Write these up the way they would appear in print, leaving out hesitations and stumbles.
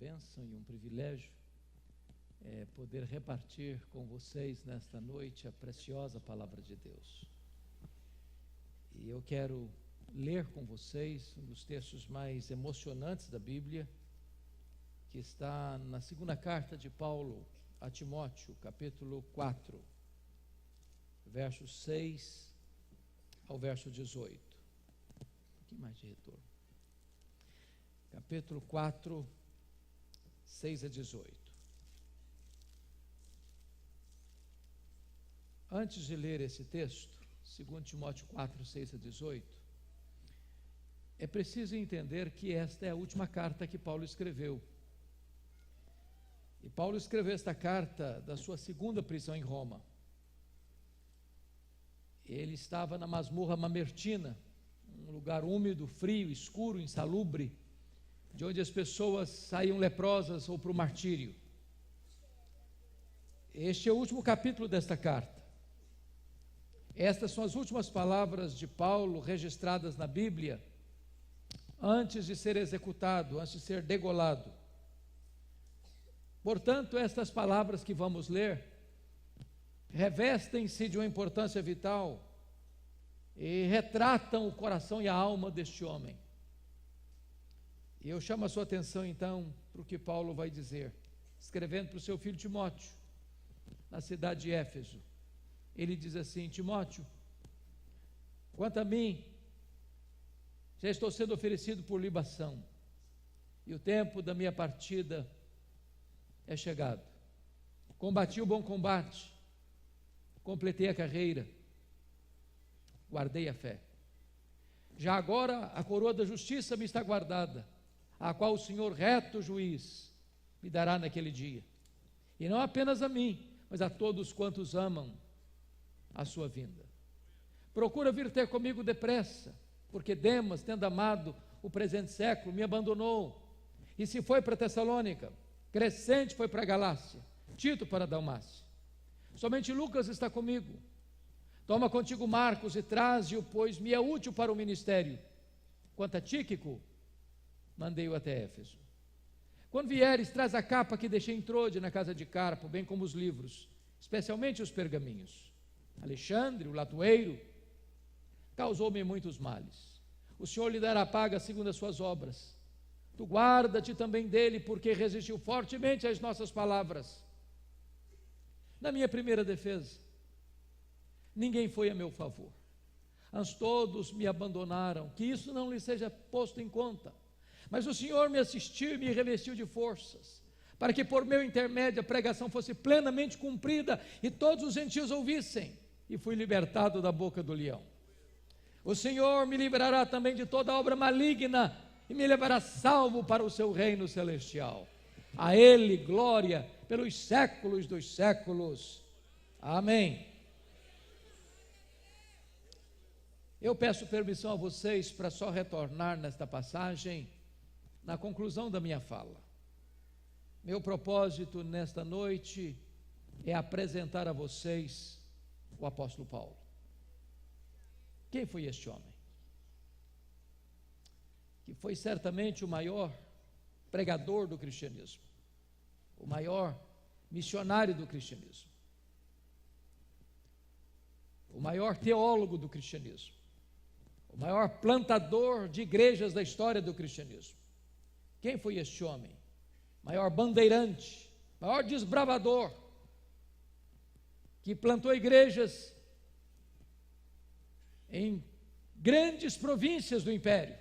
bênção e um privilégio poder repartir com vocês nesta noite a preciosa palavra de Deus. E eu quero ler com vocês um dos textos mais emocionantes da Bíblia, que está na segunda carta de Paulo a Timóteo, capítulo 4, versos 6 ao verso 18. Um pouquinho mais de retorno. Capítulo 4, 6 a 18. Antes de ler esse texto, 2 Timóteo 4, 6 a 18, é preciso entender que esta é a última carta que Paulo escreveu. E Paulo escreveu esta carta da sua segunda prisão em Roma. Ele estava na masmorra Mamertina, um lugar úmido, frio, escuro, insalubre, de onde as pessoas saíam leprosas ou para o martírio. Este é o último capítulo desta carta. Estas são as últimas palavras de Paulo registradas na Bíblia, antes de ser executado, antes de ser degolado. Portanto, estas palavras que vamos ler revestem-se de uma importância vital e retratam o coração e a alma deste homem. E eu chamo a sua atenção então para o que Paulo vai dizer, escrevendo para o seu filho Timóteo, na cidade de Éfeso. Ele diz assim: Timóteo, quanto a mim, já estou sendo oferecido por libação, e o tempo da minha partida é chegado. Combati o bom combate, completei a carreira, guardei a fé. Já agora a coroa da justiça me está guardada, a qual o Senhor, reto juiz, me dará naquele dia. E não apenas a mim, mas a todos quantos amam a sua vinda. Procura vir ter comigo depressa, porque Demas, tendo amado o presente século, me abandonou, e se foi para Tessalônica, Crescente foi para a Galácia, Tito para a Dalmácia. Somente Lucas está comigo. Toma contigo Marcos e traze-o, pois me é útil para o ministério. Quanto a Tíquico, mandei-o até Éfeso. Quando vieres, traz a capa que deixei em Trode, na casa de Carpo, bem como os livros, especialmente os pergaminhos. Alexandre, o latoeiro, causou-me muitos males. O Senhor lhe dará paga segundo as suas obras. Tu guarda-te também dele, porque resistiu fortemente às nossas palavras. Na minha primeira defesa, ninguém foi a meu favor. Antes todos me abandonaram, que isso não lhe seja posto em conta. Mas o Senhor me assistiu e me revestiu de forças, para que por meu intermédio a pregação fosse plenamente cumprida e todos os gentios ouvissem, e fui libertado da boca do leão. O Senhor me livrará também de toda obra maligna e me levará salvo para o seu reino celestial. A Ele glória pelos séculos dos séculos. Amém. Eu peço permissão a vocês para só retornar nesta passagem na conclusão da minha fala. Meu propósito nesta noite é apresentar a vocês o apóstolo Paulo. Quem foi este homem? Que foi certamente o maior pregador do cristianismo, o maior missionário do cristianismo, o maior teólogo do cristianismo, o maior plantador de igrejas da história do cristianismo. Quem foi este homem? Maior bandeirante, maior desbravador, que plantou igrejas em grandes províncias do império: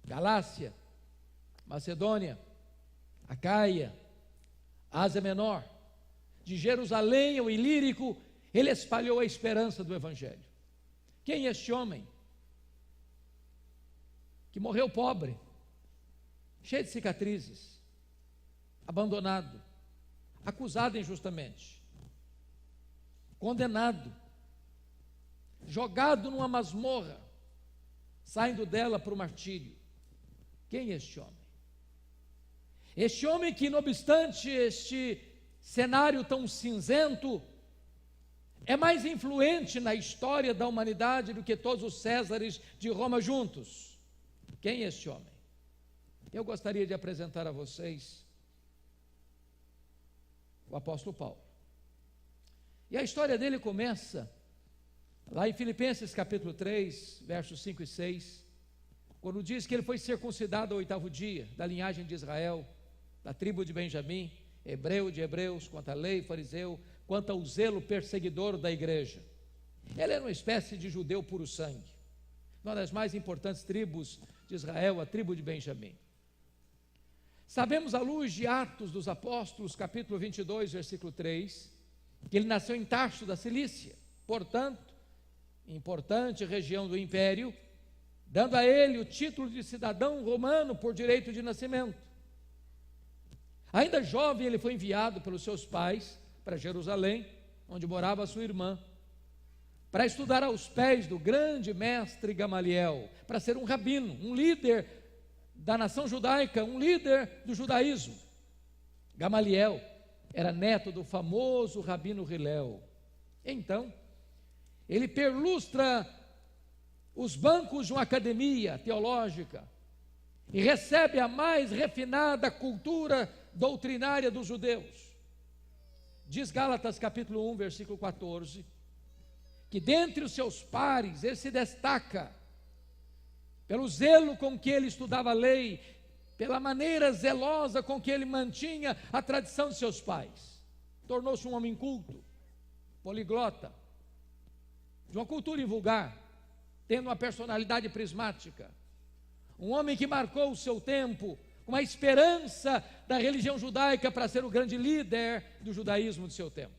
Galácia, Macedônia, Acaia, Ásia Menor. De Jerusalém ao Ilírico, ele espalhou a esperança do Evangelho. Quem é este homem? Que morreu pobre, cheio de cicatrizes, abandonado, acusado injustamente, condenado, jogado numa masmorra, saindo dela para o martírio. Quem é este homem? Este homem que, não obstante este cenário tão cinzento, é mais influente na história da humanidade do que todos os Césares de Roma juntos. Quem é este homem? Eu gostaria de apresentar a vocês o apóstolo Paulo. E a história dele começa lá em Filipenses capítulo 3, versos 5 e 6, quando diz que ele foi circuncidado ao 8º dia, da linhagem de Israel, da tribo de Benjamim, hebreu de hebreus, quanto à lei, fariseu, quanto ao zelo perseguidor da igreja. Ele era uma espécie de judeu puro sangue, uma das mais importantes tribos de Israel, a tribo de Benjamim. Sabemos à luz de Atos dos Apóstolos, capítulo 22, versículo 3, que ele nasceu em Tarso da Cilícia, portanto, importante região do império, dando a ele o título de cidadão romano por direito de nascimento. Ainda jovem, ele foi enviado pelos seus pais para Jerusalém, onde morava sua irmã, para estudar aos pés do grande mestre Gamaliel, para ser um rabino, um líder da nação judaica, um líder do judaísmo. Gamaliel era neto do famoso rabino Hilel. Então, ele perlustra os bancos de uma academia teológica e recebe a mais refinada cultura doutrinária dos judeus. Diz Gálatas capítulo 1, versículo 14, que dentre os seus pares ele se destaca pelo zelo com que ele estudava a lei, pela maneira zelosa com que ele mantinha a tradição de seus pais. Tornou-se um homem culto, poliglota, de uma cultura invulgar, tendo uma personalidade prismática, um homem que marcou o seu tempo com a esperança da religião judaica para ser o grande líder do judaísmo de seu tempo.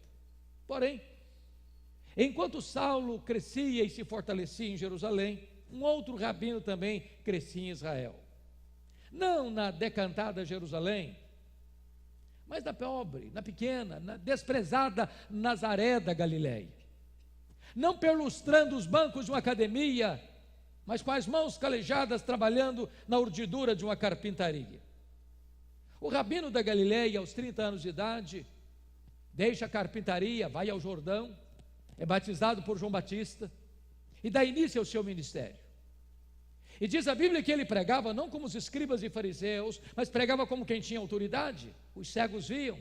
Porém, enquanto Saulo crescia e se fortalecia em Jerusalém, um outro rabino também crescia em Israel. Não na decantada Jerusalém, mas na pobre, na pequena, na desprezada Nazaré da Galileia. Não perlustrando os bancos de uma academia, mas com as mãos calejadas trabalhando na urdidura de uma carpintaria. O rabino da Galileia, aos 30 anos de idade, deixa a carpintaria, vai ao Jordão, é batizado por João Batista e dá início ao seu ministério. E diz a Bíblia que ele pregava não como os escribas e fariseus, mas pregava como quem tinha autoridade. Os cegos viam,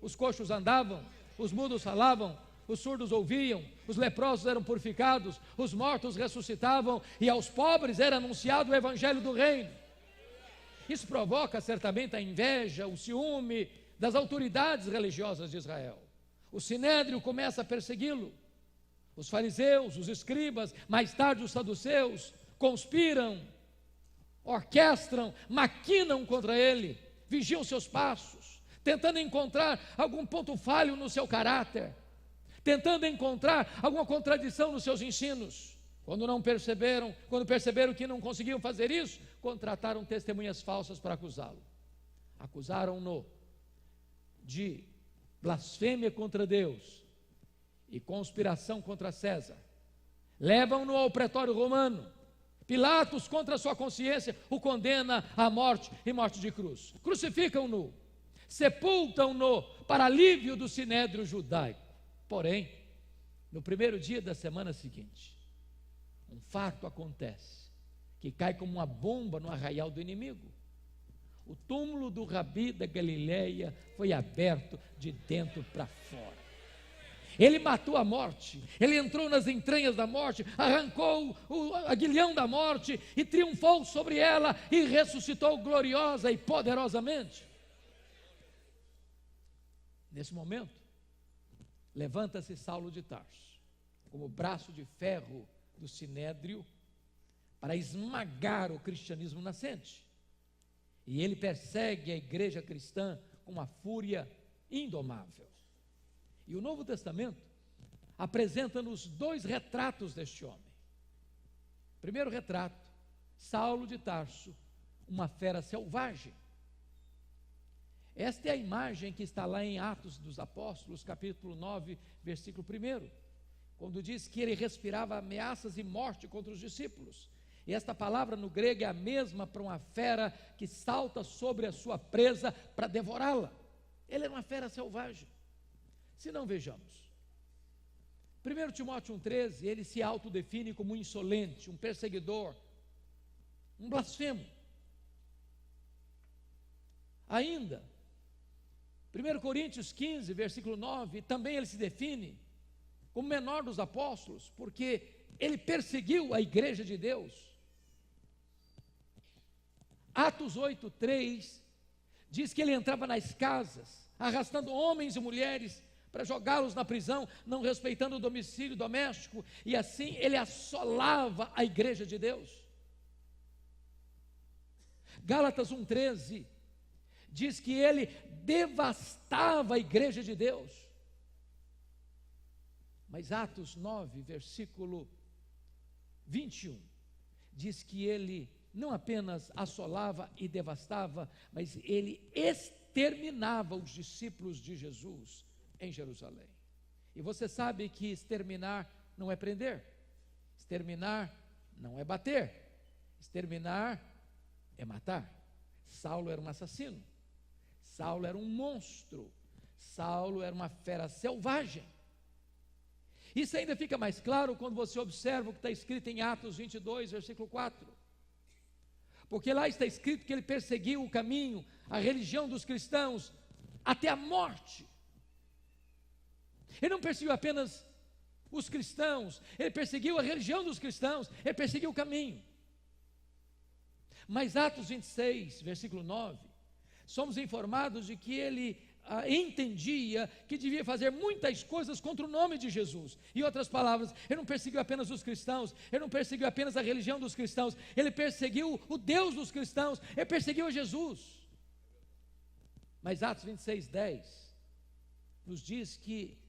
os coxos andavam, os mudos falavam, os surdos ouviam, os leprosos eram purificados, os mortos ressuscitavam e aos pobres era anunciado o evangelho do reino. Isso provoca certamente a inveja, o ciúme das autoridades religiosas de Israel. O sinédrio começa a persegui-lo. Os fariseus, os escribas, mais tarde os saduceus, conspiram, orquestram, maquinam contra ele, vigiam seus passos, tentando encontrar algum ponto falho no seu caráter, tentando encontrar alguma contradição nos seus ensinos. Quando perceberam que não conseguiam fazer isso, contrataram testemunhas falsas para acusá-lo. Acusaram-no de blasfêmia contra Deus e conspiração contra César. Levam-no ao pretório romano. Pilatos, contra a sua consciência, o condena à morte e morte de cruz. Crucificam-no, sepultam-no para alívio do sinédrio judaico. Porém, no primeiro dia da semana seguinte, um fato acontece, que cai como uma bomba no arraial do inimigo. O túmulo do Rabi da Galileia foi aberto de dentro para fora. Ele matou a morte, ele entrou nas entranhas da morte, arrancou o aguilhão da morte e triunfou sobre ela e ressuscitou gloriosa e poderosamente. Nesse momento, levanta-se Saulo de Tarso, como braço de ferro do sinédrio, para esmagar o cristianismo nascente. E ele persegue a igreja cristã com uma fúria indomável. E o Novo Testamento apresenta-nos dois retratos deste homem. Primeiro retrato, Saulo de Tarso, uma fera selvagem. Esta é a imagem que está lá em Atos dos Apóstolos, capítulo 9, versículo 1, quando diz que ele respirava ameaças e morte contra os discípulos. E esta palavra no grego é a mesma para uma fera que salta sobre a sua presa para devorá-la. Ele era uma fera selvagem. Se não, vejamos. 1 Timóteo 1,13, ele se autodefine como um insolente, um perseguidor, um blasfemo. Ainda, 1 Coríntios 15, versículo 9, também ele se define como menor dos apóstolos, porque ele perseguiu a igreja de Deus. Atos 8, 3, diz que ele entrava nas casas, arrastando homens e mulheres para jogá-los na prisão, não respeitando o domicílio doméstico, e assim ele assolava a igreja de Deus. Gálatas 1,13 diz que ele devastava a igreja de Deus. Mas Atos 9, versículo 21, diz que ele não apenas assolava e devastava, mas ele exterminava os discípulos de Jesus em Jerusalém. E você sabe que exterminar não é prender, exterminar não é bater, exterminar é matar. Saulo era um assassino, Saulo era um monstro, Saulo era uma fera selvagem. Isso ainda fica mais claro quando você observa o que está escrito em Atos 22, versículo 4. Porque lá está escrito que ele perseguiu o caminho, a religião dos cristãos, até a morte. Ele não perseguiu apenas os cristãos, ele perseguiu a religião dos cristãos, ele perseguiu o caminho. Mas Atos 26, versículo 9, somos informados de que ele entendia que devia fazer muitas coisas contra o nome de Jesus. Em outras palavras, ele não perseguiu apenas os cristãos, ele não perseguiu apenas a religião dos cristãos, ele perseguiu o Deus dos cristãos, ele perseguiu a Jesus. Mas Atos 26, 10 nos diz que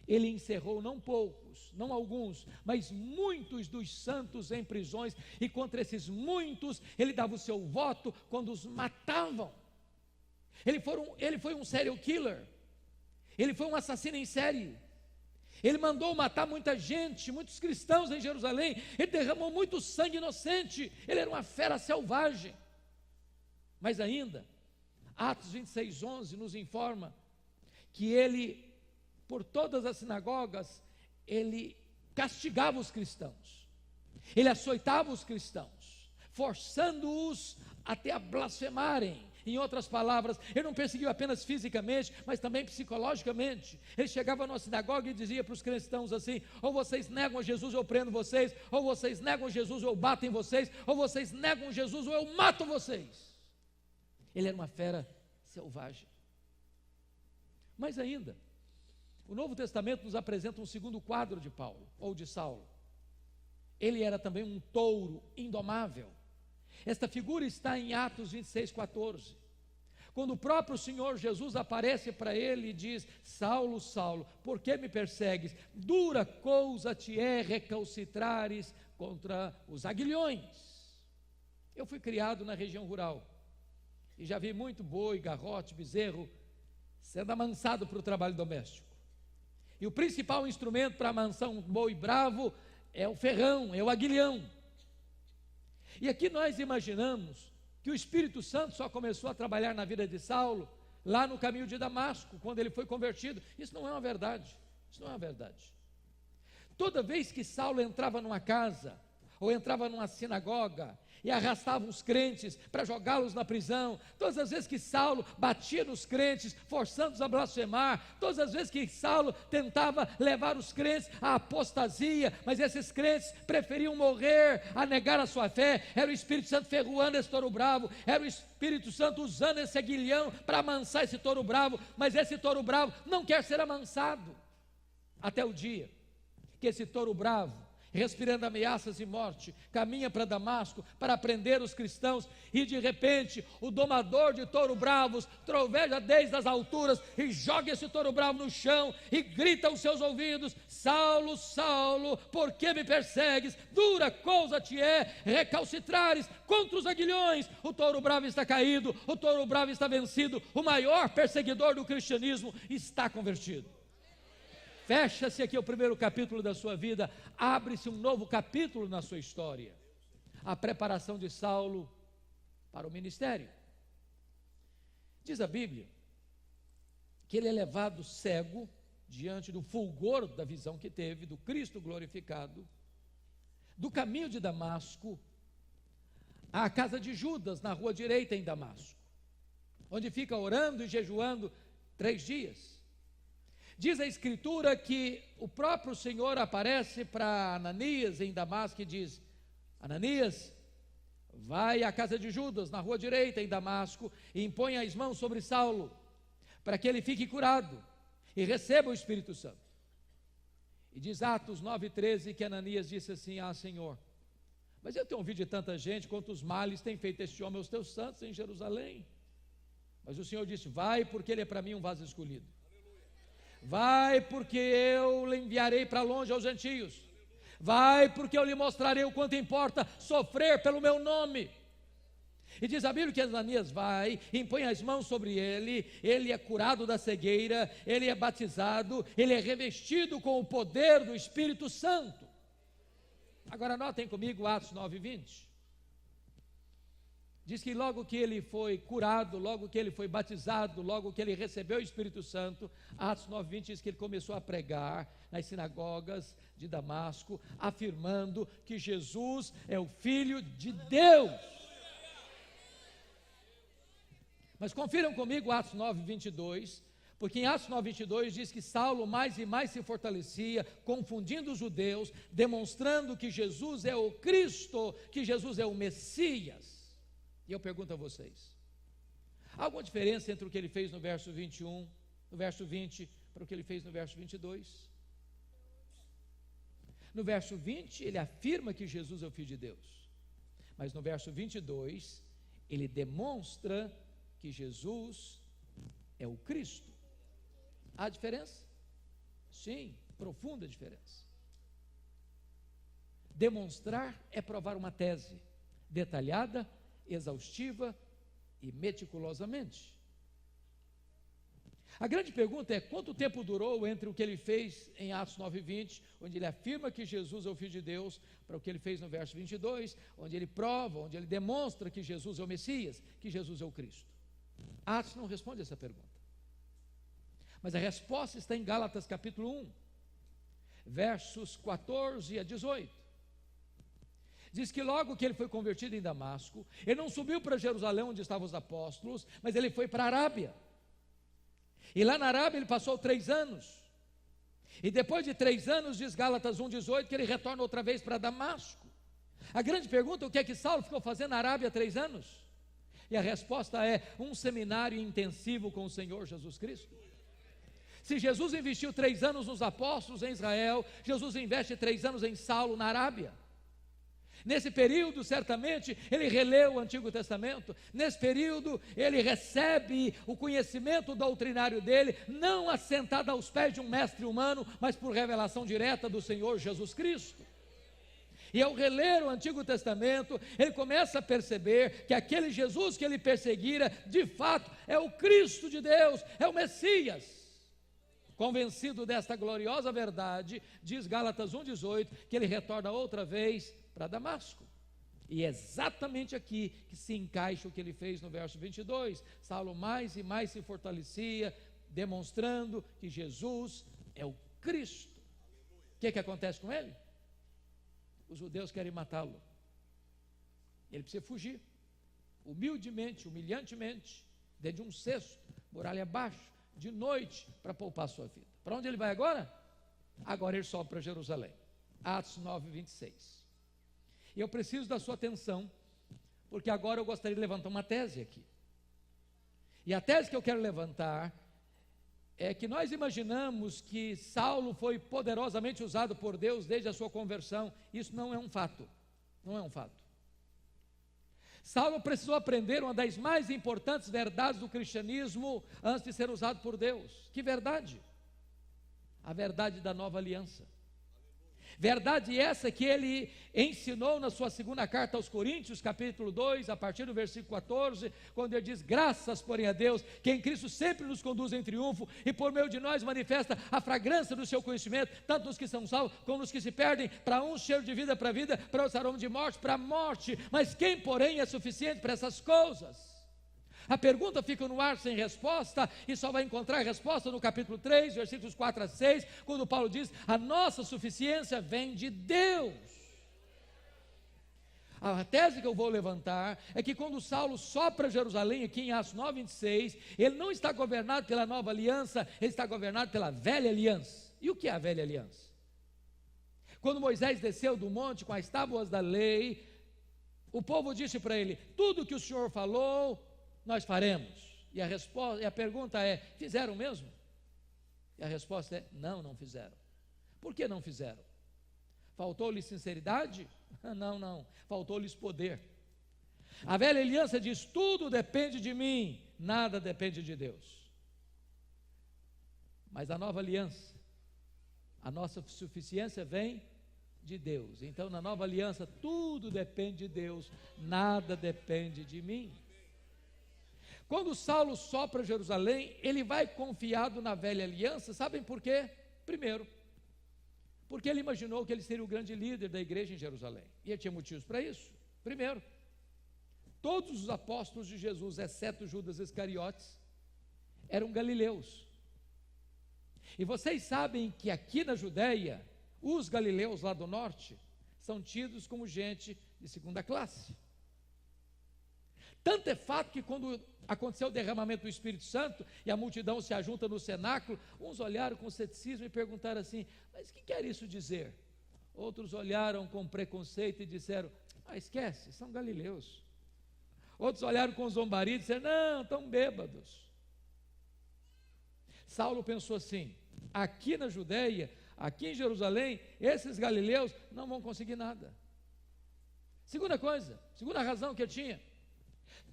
ele encerrou não poucos, não alguns, mas muitos dos santos em prisões, e contra esses muitos ele dava o seu voto quando os matavam. Ele foi um serial killer, ele foi um assassino em série, ele mandou matar muita gente, muitos cristãos em Jerusalém, ele derramou muito sangue inocente, ele era uma fera selvagem. Mas ainda, Atos 26, 11 nos informa que ele, por todas as sinagogas, ele castigava os cristãos, ele açoitava os cristãos, forçando-os até a blasfemarem. Em outras palavras, ele não perseguiu apenas fisicamente, mas também psicologicamente. Ele chegava numa sinagoga e dizia para os cristãos assim: ou vocês negam Jesus, eu prendo vocês, ou vocês negam Jesus, eu bato em vocês, ou vocês negam Jesus, ou eu mato vocês. Ele era uma fera selvagem. Mas ainda, o Novo Testamento nos apresenta um segundo quadro de Paulo, ou de Saulo. Ele era também um touro indomável. Esta figura está em Atos 26, 14. Quando o próprio Senhor Jesus aparece para ele e diz: Saulo, Saulo, por que me persegues? Dura coisa te é recalcitrares contra os aguilhões. Eu fui criado na região rural e já vi muito boi, garrote, bezerro sendo amansado para o trabalho doméstico. E o principal instrumento para amansar um boi bravo é o ferrão, é o aguilhão. E aqui nós imaginamos que o Espírito Santo só começou a trabalhar na vida de Saulo lá no caminho de Damasco, quando ele foi convertido. Isso não é uma verdade, isso não é uma verdade. Toda vez que Saulo entrava numa casa, ou entrava numa sinagoga, e arrastava os crentes para jogá-los na prisão, todas as vezes que Saulo batia nos crentes, forçando-os a blasfemar, todas as vezes que Saulo tentava levar os crentes à apostasia, mas esses crentes preferiam morrer a negar a sua fé, era o Espírito Santo ferroando esse touro bravo, era o Espírito Santo usando esse aguilhão para amansar esse touro bravo, mas esse touro bravo não quer ser amansado, até o dia que esse touro bravo, respirando ameaças e morte, caminha para Damasco para prender os cristãos, e de repente o domador de touro bravos troveja desde as alturas e joga esse touro bravo no chão e grita aos seus ouvidos: Saulo, Saulo, por que me persegues? Dura coisa te é recalcitrares contra os aguilhões. O touro bravo está caído, o touro bravo está vencido, o maior perseguidor do cristianismo está convertido. Fecha-se aqui o primeiro capítulo da sua vida, abre-se um novo capítulo na sua história. A preparação de Saulo para o ministério. Diz a Bíblia que ele é levado cego diante do fulgor da visão que teve do Cristo glorificado, do caminho de Damasco à casa de Judas, na rua direita em Damasco. onde fica orando e jejuando 3 dias. Diz a Escritura que o próprio Senhor aparece para Ananias em Damasco e diz: Ananias, vai à casa de Judas, na rua direita em Damasco, e impõe as mãos sobre Saulo, para que ele fique curado e receba o Espírito Santo. E diz Atos 9,13 que Ananias disse assim: Senhor, mas eu tenho ouvido de tanta gente quantos males tem feito este homem aos teus santos em Jerusalém. Mas o Senhor disse: vai, porque ele é para mim um vaso escolhido. Vai, porque eu lhe enviarei para longe aos gentios. Vai, porque eu lhe mostrarei o quanto importa sofrer pelo meu nome. E diz a Bíblia que Ananias vai, impõe as mãos sobre ele, ele é curado da cegueira, ele é batizado, ele é revestido com o poder do Espírito Santo. Agora notem comigo Atos 9:20. Diz que logo que ele foi curado, logo que ele foi batizado, logo que ele recebeu o Espírito Santo, Atos 9:20 diz que ele começou a pregar nas sinagogas de Damasco, afirmando que Jesus é o Filho de Deus. Mas confiram comigo Atos 9:22, porque em Atos 9:22 diz que Saulo mais e mais se fortalecia, confundindo os judeus, demonstrando que Jesus é o Cristo, que Jesus é o Messias. E eu pergunto a vocês: há alguma diferença entre o que ele fez no verso 21, no verso 20, para o que ele fez no verso 22? No verso 20, ele afirma que Jesus é o Filho de Deus, mas no verso 22, ele demonstra que Jesus é o Cristo. Há diferença? Sim, profunda diferença. Demonstrar é provar uma tese detalhada, exaustiva e meticulosamente. A grande pergunta é: quanto tempo durou entre o que ele fez em Atos 9:20, onde ele afirma que Jesus é o Filho de Deus, para o que ele fez no verso 22, onde ele prova, onde ele demonstra que Jesus é o Messias, que Jesus é o Cristo? Atos não responde essa pergunta, mas a resposta está em Gálatas capítulo 1, versos 14 a 18. Diz que logo que ele foi convertido em Damasco, ele não subiu para Jerusalém onde estavam os apóstolos, mas ele foi para a Arábia. E lá na Arábia ele passou 3 anos. E depois de 3 anos, diz Gálatas 1,18, que ele retorna outra vez para Damasco. A grande pergunta: o que é que Saulo ficou fazendo na Arábia 3 anos? E a resposta é: um seminário intensivo com o Senhor Jesus Cristo. Se Jesus investiu 3 anos nos apóstolos em Israel, Jesus investe 3 anos em Saulo na Arábia. Nesse período, certamente, ele releu o Antigo Testamento. Nesse período, ele recebe o conhecimento doutrinário dele, não assentado aos pés de um mestre humano, mas por revelação direta do Senhor Jesus Cristo. E ao reler o Antigo Testamento, ele começa a perceber que aquele Jesus que ele perseguira, de fato, é o Cristo de Deus, é o Messias. Convencido desta gloriosa verdade, diz Gálatas 1,18, que ele retorna outra vez para Damasco. E é exatamente aqui que se encaixa o que ele fez no verso 22. Saulo mais e mais se fortalecia, demonstrando que Jesus é o Cristo. O que acontece com ele? Os judeus querem matá-lo. Ele precisa fugir, humildemente, humilhantemente, dentro de um cesto, muralha abaixo, de noite, para poupar a sua vida. Para onde ele vai agora? Agora ele sobe para Jerusalém. Atos 9:26. E eu preciso da sua atenção, porque agora eu gostaria de levantar uma tese aqui. E a tese que eu quero levantar é que nós imaginamos que Saulo foi poderosamente usado por Deus desde a sua conversão. Isso não é um fato. Não é um fato. Saulo precisou aprender uma das mais importantes verdades do cristianismo antes de ser usado por Deus. Que verdade? A verdade da nova aliança. Verdade essa que ele ensinou na sua segunda carta aos Coríntios, capítulo 2, a partir do versículo 14, quando ele diz: graças, porém, a Deus, que em Cristo sempre nos conduz em triunfo, e por meio de nós manifesta a fragrância do seu conhecimento, tanto nos que são salvos, como nos que se perdem. Para uns cheiro de vida para a vida, para outros aroma de morte para a morte. Mas quem, porém, é suficiente para essas coisas? A pergunta fica no ar sem resposta, e só vai encontrar resposta no capítulo 3, versículos 4 a 6, quando Paulo diz: a nossa suficiência vem de Deus. A tese que eu vou levantar é que quando Saulo sopra Jerusalém, aqui em Atos 9:26, ele não está governado pela nova aliança, ele está governado pela velha aliança. E o que é a velha aliança? Quando Moisés desceu do monte com as tábuas da lei, o povo disse para ele: tudo que o Senhor falou, nós faremos. E a pergunta é: fizeram mesmo? E a resposta é: não fizeram. Por que não fizeram? Faltou-lhes sinceridade? Não, faltou-lhes poder. A velha aliança diz: tudo depende de mim, nada depende de Deus. Mas a nova aliança, a nossa suficiência vem de Deus. Então, na nova aliança, tudo depende de Deus, nada depende de mim. Quando Saulo sopra Jerusalém, ele vai confiado na velha aliança. Sabem por quê? Primeiro, porque ele imaginou que ele seria o grande líder da igreja em Jerusalém, e ele tinha motivos para isso. Primeiro, todos os apóstolos de Jesus, exceto Judas Iscariotes, eram galileus. E vocês sabem que aqui na Judéia, os galileus lá do norte são tidos como gente de segunda classe. Tanto é fato que quando aconteceu o derramamento do Espírito Santo e a multidão se ajunta no cenáculo, uns olharam com ceticismo e perguntaram assim: mas o que quer isso dizer? Outros olharam com preconceito e disseram: esquece, são galileus. Outros olharam com zombaria e disseram: não, estão bêbados. Saulo pensou assim: aqui na Judéia, aqui em Jerusalém, esses galileus não vão conseguir nada. Segunda razão que eu tinha: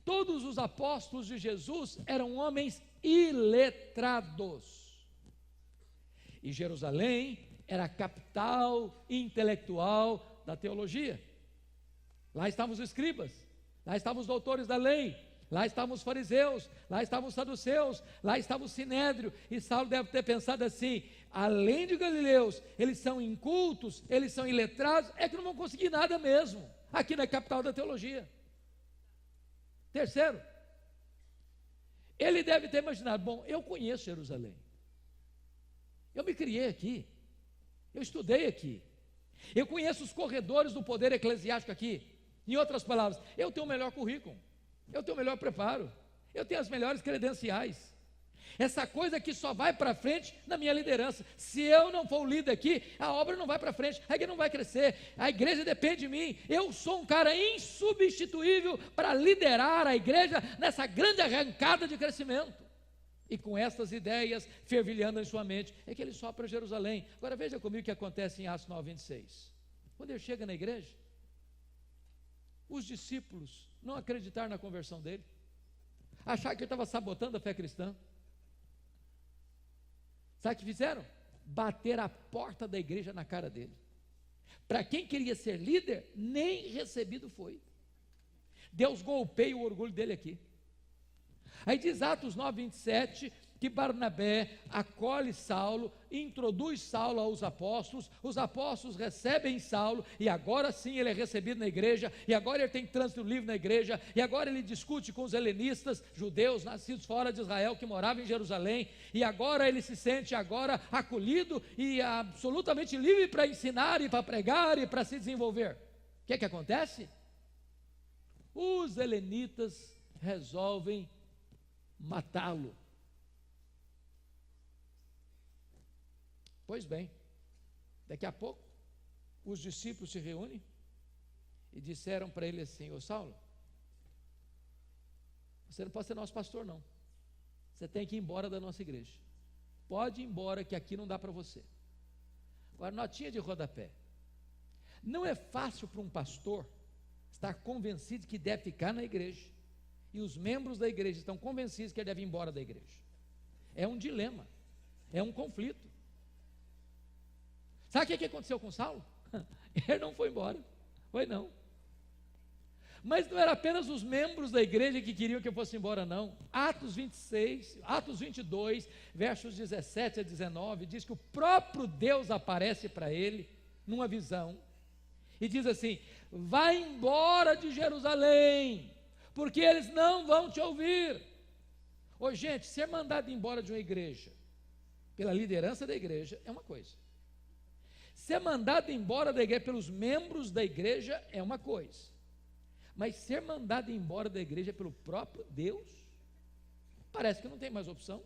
todos os apóstolos de Jesus eram homens iletrados. E Jerusalém era a capital intelectual da teologia. Lá estavam os escribas, lá estavam os doutores da lei, lá estavam os fariseus, lá estavam os saduceus, lá estava o sinédrio. E Saulo deve ter pensado assim: além de galileus, eles são incultos, eles são iletrados, é que não vão conseguir nada mesmo, aqui na capital da teologia. Terceiro, ele deve ter imaginado: bom, eu conheço Jerusalém, eu me criei aqui, eu estudei aqui, eu conheço os corredores do poder eclesiástico aqui. Em outras palavras, eu tenho o melhor currículo, eu tenho o melhor preparo, eu tenho as melhores credenciais. Essa coisa aqui só vai para frente na minha liderança. Se eu não for o líder aqui, a obra não vai para frente, a igreja não vai crescer, a igreja depende de mim. Eu sou um cara insubstituível para liderar a igreja nessa grande arrancada de crescimento. E com essas ideias fervilhando em sua mente, é que ele sopra Jerusalém. Agora veja comigo o que acontece em Atos 9:26. Quando ele chega na igreja, os discípulos não acreditaram na conversão dele, acharam que ele estava sabotando a fé cristã. Sabe o que fizeram? Bateram a porta da igreja na cara dele. Para quem queria ser líder, nem recebido foi. Deus golpeia o orgulho dele aqui. Aí diz Atos 9:27, que Barnabé acolhe Saulo, introduz Saulo aos apóstolos, os apóstolos recebem Saulo, e agora sim ele é recebido na igreja, e agora ele tem trânsito livre na igreja, e agora ele discute com os helenistas, judeus nascidos fora de Israel, que moravam em Jerusalém, e agora ele se sente agora acolhido e absolutamente livre para ensinar e para pregar e para se desenvolver. O que acontece? Os helenitas resolvem matá-lo. Pois bem, daqui a pouco, os discípulos se reúnem e disseram para ele assim: ô Saulo, você não pode ser nosso pastor não, você tem que ir embora da nossa igreja, pode ir embora que aqui não dá para você. Agora, notinha de rodapé: não é fácil para um pastor estar convencido que deve ficar na igreja, e os membros da igreja estão convencidos que ele deve ir embora da igreja. É um dilema, é um conflito. Sabe o que aconteceu com Saulo? Ele não foi embora, foi não. Mas não era apenas os membros da igreja que queriam que eu fosse embora, não. Atos 22, versos 17 a 19, diz que o próprio Deus aparece para ele, numa visão, e diz assim: vai embora de Jerusalém, porque eles não vão te ouvir. Ô gente, ser mandado embora de uma igreja, pela liderança da igreja, é uma coisa. Ser mandado embora da igreja pelos membros da igreja é uma coisa. Mas ser mandado embora da igreja pelo próprio Deus, parece que não tem mais opção.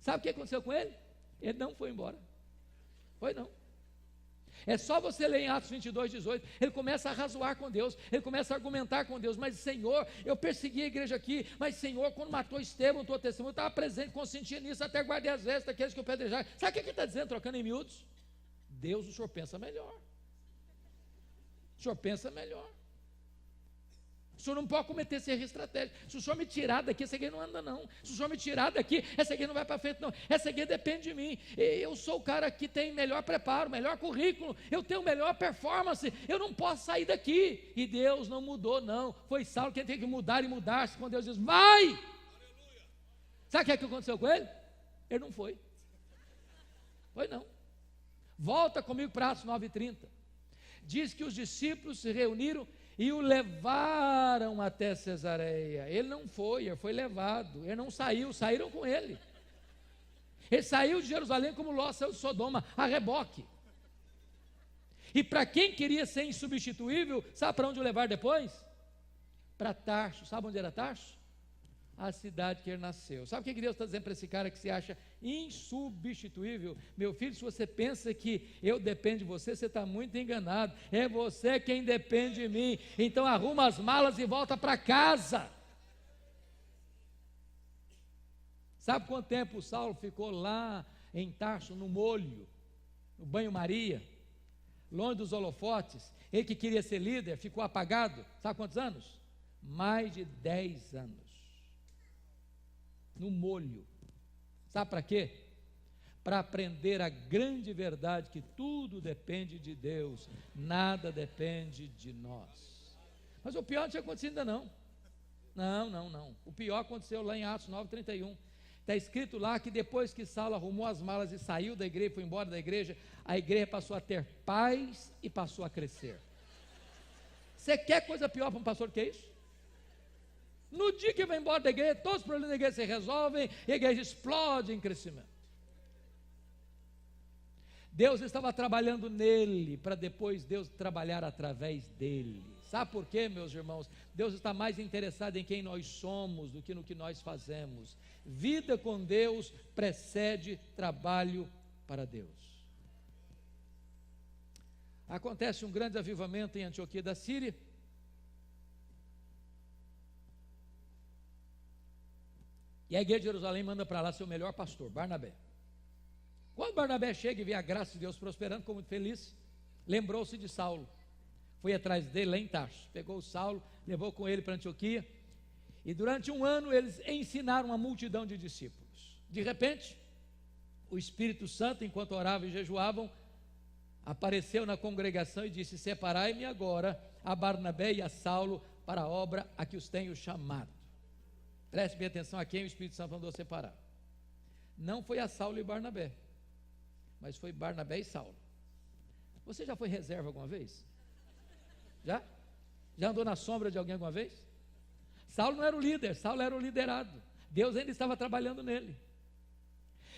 Sabe o que aconteceu com ele? Ele não foi embora. Foi não. É só você ler em Atos 22, 18, ele começa a razoar com Deus, ele começa a argumentar com Deus, mas Senhor, eu persegui a igreja aqui, mas Senhor, quando matou Estevão, tua testemunha, eu estava presente, consentia nisso, até guardei as vestes daqueles que eu pedrejaram. Sabe o que ele está dizendo, trocando em miúdos? Deus, o senhor pensa melhor. O senhor pensa melhor. O senhor não pode cometer esse erro estratégico. Se o senhor me tirar daqui, essa igreja não anda não. Se o senhor me tirar daqui, essa igreja não vai para frente não. Essa igreja depende de mim. Eu sou o cara que tem melhor preparo, melhor currículo, eu tenho melhor performance, eu não posso sair daqui. E Deus não mudou não. Foi Saulo quem tem que mudar e mudar-se. Quando Deus diz, vai! Aleluia. Sabe o que aconteceu com ele? Ele não foi. Foi não. Volta comigo para Atos 9:30. Diz que os discípulos se reuniram e o levaram até Cesareia. Ele não foi, ele foi levado. Ele não saiu, saíram com ele. Ele saiu de Jerusalém como Ló saiu de Sodoma, a reboque. E para quem queria ser insubstituível, sabe para onde o levar depois? Para Tarso. Sabe onde era Tarso? A cidade que ele nasceu. Sabe o que Deus está dizendo para esse cara que se acha insubstituível? Meu filho, se você pensa que eu dependo de você, você está muito enganado. É você quem depende de mim. Então arruma as malas e volta para casa. Sabe quanto tempo o Saulo ficou lá em Tarso, no molho, no banho-maria, longe dos holofotes? Ele que queria ser líder, ficou apagado. Sabe quantos anos? Mais de 10 anos. No molho. Sabe para quê? Para aprender a grande verdade que tudo depende de Deus, nada depende de nós. Mas o pior não tinha acontecido ainda não. Não. O pior aconteceu lá em Atos 9:31. Está escrito lá que depois que Saulo arrumou as malas e saiu da igreja, foi embora da igreja, a igreja passou a ter paz e passou a crescer. Você quer coisa pior para um pastor que isso? No dia que vai embora da igreja, todos os problemas da igreja se resolvem, e a igreja explode em crescimento. Deus estava trabalhando nele, para depois Deus trabalhar através dele. Sabe por quê, meus irmãos? Deus está mais interessado em quem nós somos do que no que nós fazemos. Vida com Deus precede trabalho para Deus. Acontece um grande avivamento em Antioquia da Síria. E a igreja de Jerusalém manda para lá seu melhor pastor, Barnabé. Quando Barnabé chega e vê a graça de Deus prosperando, ficou muito feliz, lembrou-se de Saulo. Foi atrás dele lá em Tarso, pegou o Saulo, levou com ele para Antioquia, e durante um ano eles ensinaram uma multidão de discípulos. De repente, o Espírito Santo, enquanto oravam e jejuavam, apareceu na congregação e disse: separai-me agora a Barnabé e a Saulo para a obra a que os tenho chamado. Preste bem atenção a quem o Espírito Santo mandou separar. Não foi a Saulo e Barnabé, mas foi Barnabé e Saulo. Você já foi reserva alguma vez? Já? Já andou na sombra de alguém alguma vez? Saulo não era o líder, Saulo era o liderado. Deus ainda estava trabalhando nele.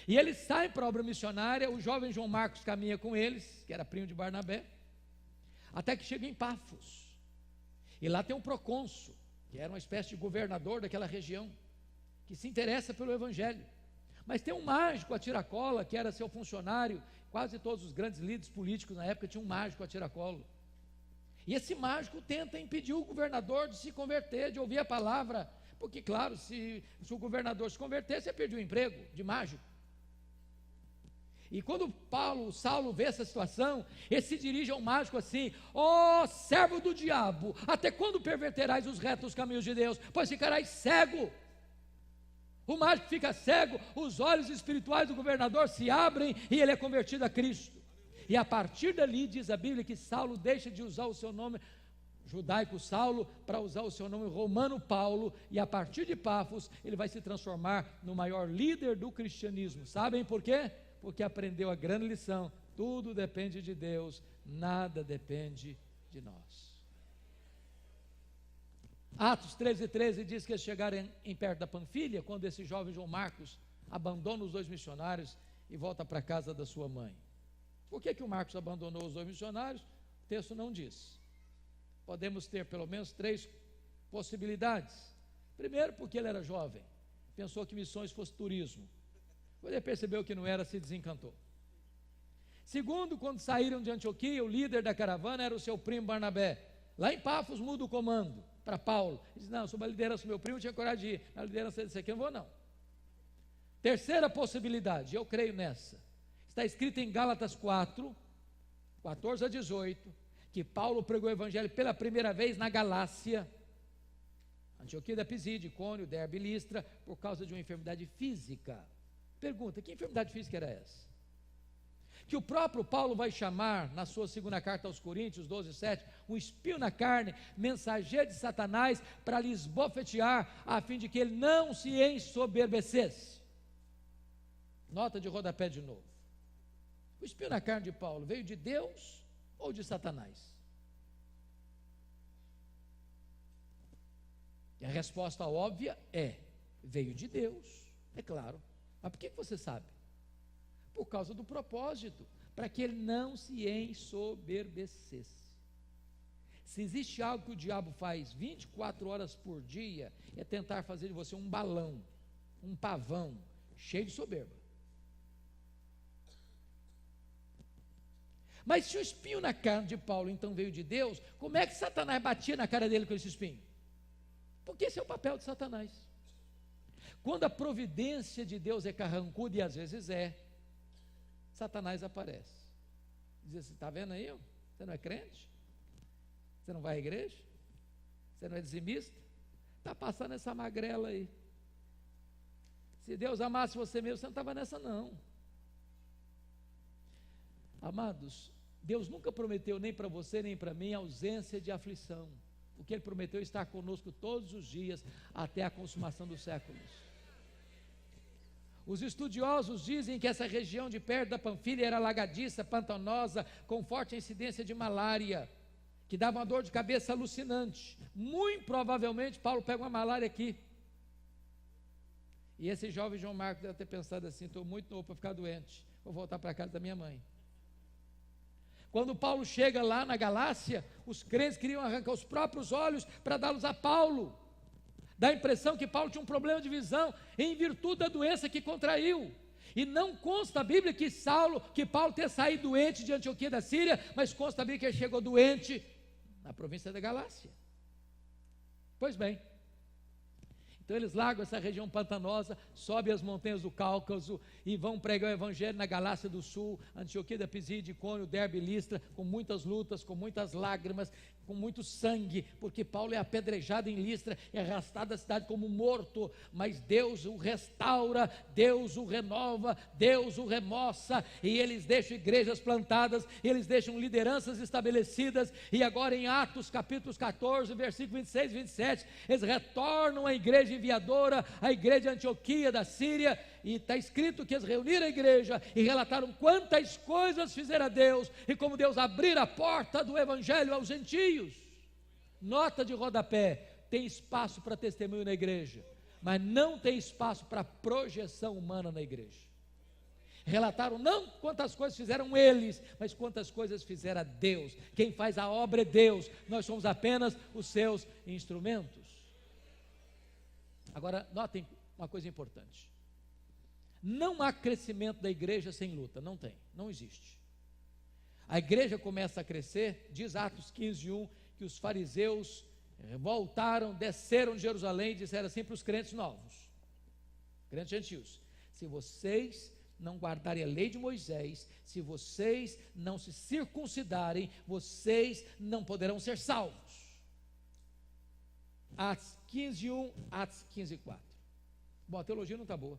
E eles saem para a obra missionária, o jovem João Marcos caminha com eles, que era primo de Barnabé, até que chega em Pafos. E lá tem um procônsul, que era uma espécie de governador daquela região, que se interessa pelo evangelho. Mas tem um mágico a tiracola, que era seu funcionário. Quase todos os grandes líderes políticos na época tinham um mágico a tiracolo. E esse mágico tenta impedir o governador de se converter, de ouvir a palavra, porque claro, se o governador se converter, você perdeu o emprego de mágico. E quando Saulo vê essa situação, ele se dirige ao mágico assim: ó servo do diabo, até quando perverterás os retos caminhos de Deus? Pois ficarás cego. O mágico fica cego, os olhos espirituais do governador se abrem e ele é convertido a Cristo. E a partir dali diz a Bíblia que Saulo deixa de usar o seu nome judaico Saulo para usar o seu nome romano Paulo, e a partir de Pafos ele vai se transformar no maior líder do cristianismo. Sabem por quê? Porque aprendeu a grande lição: tudo depende de Deus, nada depende de nós. Atos 13:13 diz que eles chegaram em perto da Panfilha, quando esse jovem João Marcos abandona os dois missionários e volta para a casa da sua mãe. Por que o Marcos abandonou os dois missionários? O texto não diz. podemos ter pelo menos 3 possibilidades. Primeiro, porque ele era jovem, pensou que missões fosse turismo. Quando ele percebeu que não era, se desencantou. Segundo, quando saíram de Antioquia, o líder da caravana era o seu primo Barnabé. Lá em Pafos muda o comando para Paulo. Ele disse: não, sob a liderança do meu primo, eu tinha coragem de ir. Na liderança desse aqui, eu não vou não. Terceira possibilidade, eu creio nessa. Está escrito em Gálatas 4, 14 a 18, que Paulo pregou o evangelho pela primeira vez na Galácia, Antioquia da Pisídia, Icônio, Derbe e Listra, por causa de uma enfermidade física. Pergunta: que enfermidade física era essa? Que o próprio Paulo vai chamar, na sua segunda carta aos Coríntios, 12:7, um espinho na carne, mensageiro de Satanás, para lhe esbofetear, a fim de que ele não se ensoberbecesse. Nota de rodapé de novo. O espinho na carne de Paulo veio de Deus ou de Satanás? E a resposta óbvia é: veio de Deus, é claro. Mas por que você sabe? Por causa do propósito, para que ele não se ensoberbecesse. Se existe algo que o diabo faz 24 horas por dia, é tentar fazer de você um balão, um pavão, cheio de soberba. Mas se o espinho na carne de Paulo então veio de Deus, como é que Satanás batia na cara dele com esse espinho? Porque esse é o papel de Satanás. Quando a providência de Deus é carrancuda, e às vezes é, Satanás aparece. Diz assim: está vendo aí? Você não é crente? Você não vai à igreja? Você não é dizimista? Está passando essa magrela aí. Se Deus amasse você mesmo, você não estava nessa não. Amados, Deus nunca prometeu nem para você nem para mim ausência de aflição. O que Ele prometeu é estar conosco todos os dias até a consumação dos séculos. Os estudiosos dizem que essa região de perto da Panfilha era alagadiça, pantanosa, com forte incidência de malária, que dava uma dor de cabeça alucinante. Muito provavelmente Paulo pega uma malária aqui. E esse jovem João Marcos deve ter pensado assim: estou muito novo para ficar doente, vou voltar para a casa da minha mãe. Quando Paulo chega lá na Galácia, os crentes queriam arrancar os próprios olhos para dá-los a Paulo. Dá a impressão que Paulo tinha um problema de visão em virtude da doença que contraiu. E não consta a Bíblia que Paulo tenha saído doente de Antioquia da Síria, mas consta a Bíblia que ele chegou doente na província da Galácia. Pois bem, então eles largam essa região pantanosa, sobem as montanhas do Cáucaso e vão pregar o evangelho na Galácia do Sul, Antioquia da Pisídia, Icônio, Derbe e Listra, com muitas lutas, com muitas lágrimas, com muito sangue, porque Paulo é apedrejado em Listra, é arrastado da cidade como morto, mas Deus o restaura, Deus o renova, Deus o remoça, e eles deixam igrejas plantadas, eles deixam lideranças estabelecidas, e agora em Atos capítulo 14, versículo 26 e 27, eles retornam à igreja enviadora, a igreja de Antioquia da Síria, e está escrito que eles reuniram a igreja e relataram quantas coisas fizeram a Deus, e como Deus abriu a porta do evangelho aos gentios. Nota de rodapé: tem espaço para testemunho na igreja, mas não tem espaço para projeção humana na igreja. Relataram não quantas coisas fizeram eles, mas quantas coisas fizeram a Deus. Quem faz a obra é Deus, nós somos apenas os seus instrumentos. Agora, notem uma coisa importante: não há crescimento da igreja sem luta, não tem, não existe. A igreja começa a crescer, diz Atos 15:1, que os fariseus voltaram, desceram de Jerusalém e disseram assim para os crentes novos, crentes gentios: se vocês não guardarem a lei de Moisés, se vocês não se circuncidarem, vocês não poderão ser salvos. Atos 15:1, Atos 15:4. Bom, a teologia não está boa.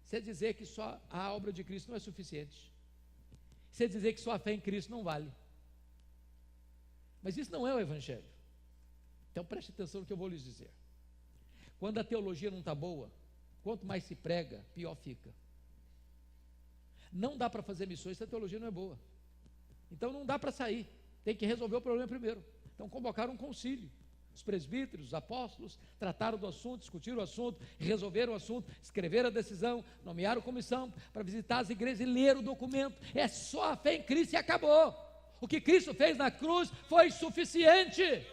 Você dizer que só a obra de Cristo não é suficiente, você dizer que só a fé em Cristo não vale, mas isso não é o evangelho. Então preste atenção no que eu vou lhes dizer. Quando a teologia não está boa, quanto mais se prega, pior fica. Não dá para fazer missões se a teologia não é boa. Então não dá para sair, tem que resolver o problema primeiro. Então convocaram um concílio. Os presbíteros, os apóstolos, trataram do assunto, discutiram o assunto, resolveram o assunto, escreveram a decisão, nomearam comissão para visitar as igrejas e ler o documento. É só a fé em Cristo e acabou. O que Cristo fez na cruz foi suficiente.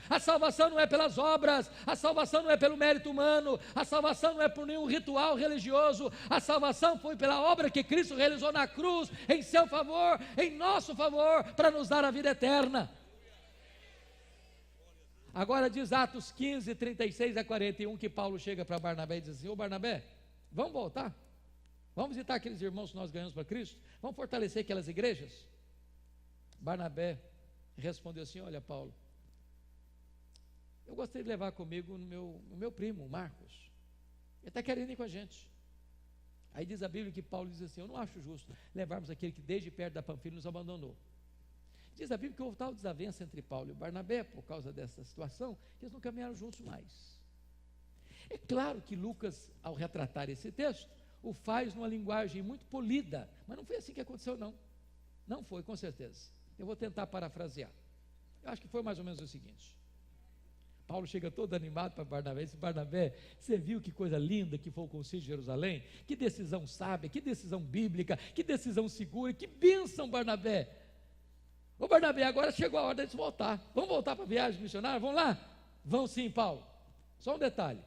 A salvação não é pelas obras, a salvação não é pelo mérito humano, a salvação não é por nenhum ritual religioso, a salvação foi pela obra que Cristo realizou na cruz, em seu favor, em nosso favor, para nos dar a vida eterna. Agora diz Atos 15, 36 a 41, que Paulo chega para Barnabé e diz assim: ô Barnabé, vamos voltar? Vamos visitar aqueles irmãos que nós ganhamos para Cristo? Vamos fortalecer aquelas igrejas? Barnabé respondeu assim: olha, Paulo, eu gostaria de levar comigo o meu primo, o Marcos. Ele está querendo ir com a gente. Aí diz a Bíblia que Paulo diz assim: eu não acho justo levarmos aquele que desde perto da Panfilha nos abandonou. Diz a Bíblia que houve tal desavença entre Paulo e Barnabé, por causa dessa situação, que eles não caminharam juntos mais. É claro que Lucas, ao retratar esse texto, o faz numa linguagem muito polida, mas não foi assim que aconteceu, não. Não foi, com certeza. Eu vou tentar parafrasear. Eu acho que foi mais ou menos o seguinte: Paulo chega todo animado para Barnabé e diz: Barnabé, você viu que coisa linda que foi o Concílio de Jerusalém? Que decisão sábia, que decisão bíblica, que decisão segura, que bênção, Barnabé. Ô Barnabé, agora chegou a hora de voltar. Vamos voltar para a viagem missionária? Vamos lá? Vão sim, Paulo. Só um detalhe: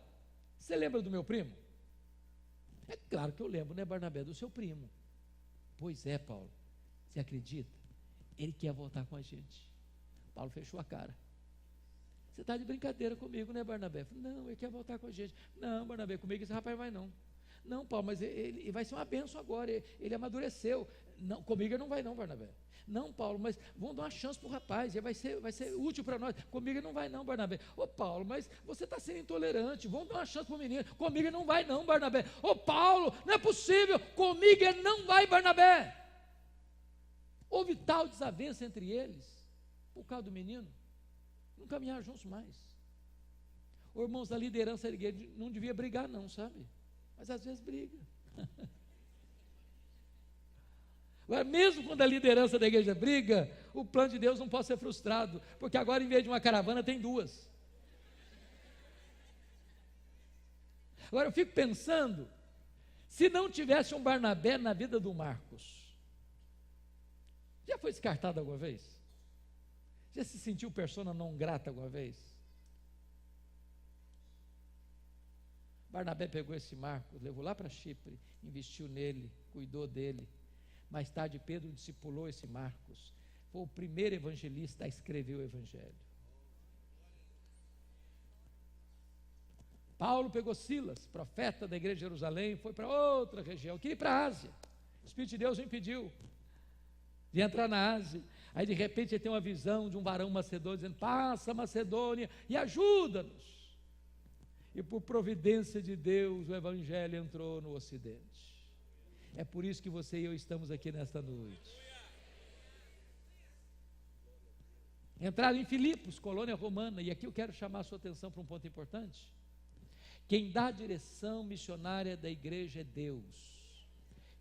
você lembra do meu primo? É claro que eu lembro, né, Barnabé, do seu primo. Pois é, Paulo, você acredita? Ele quer voltar com a gente. Paulo fechou a cara. Você está de brincadeira comigo, né, Barnabé? Não, ele quer voltar com a gente. Não, Barnabé, comigo esse rapaz vai não. Não, Paulo, mas ele vai ser uma bênção agora, ele amadureceu. Não, comigo ele não vai não, Barnabé. Não, Paulo, mas vamos dar uma chance para o rapaz, ele vai ser útil para nós. Comigo ele não vai não, Barnabé. Ô Paulo, mas você está sendo intolerante, vamos dar uma chance para o menino. Comigo ele não vai não, Barnabé. Ô Paulo, não é possível, comigo ele não vai, Barnabé. Houve tal desavença entre eles, por causa do menino, não caminharam juntos mais. Os irmãos da liderança da igreja não devia brigar não, sabe? Mas às vezes briga. Agora, mesmo quando a liderança da igreja briga, o plano de Deus não pode ser frustrado, porque agora em vez de uma caravana tem duas. Agora eu fico pensando, se não tivesse um Barnabé na vida do Marcos, já foi descartado alguma vez? Já se sentiu persona não grata alguma vez? Barnabé pegou esse Marcos, levou lá para Chipre, investiu nele, cuidou dele. Mais tarde Pedro discipulou esse Marcos, foi o primeiro evangelista a escrever o evangelho. Paulo pegou Silas, profeta da igreja de Jerusalém, foi para outra região, queria ir para a Ásia. O Espírito de Deus o impediu de entrar na Ásia. Aí de repente ele tem uma visão de um varão macedônio dizendo: passa Macedônia e ajuda-nos. E por providência de Deus o evangelho entrou no ocidente. É por isso que você e eu estamos aqui nesta noite. Entraram em Filipos, colônia romana, e aqui eu quero chamar a sua atenção para um ponto importante. Quem dá a direção missionária da igreja é Deus.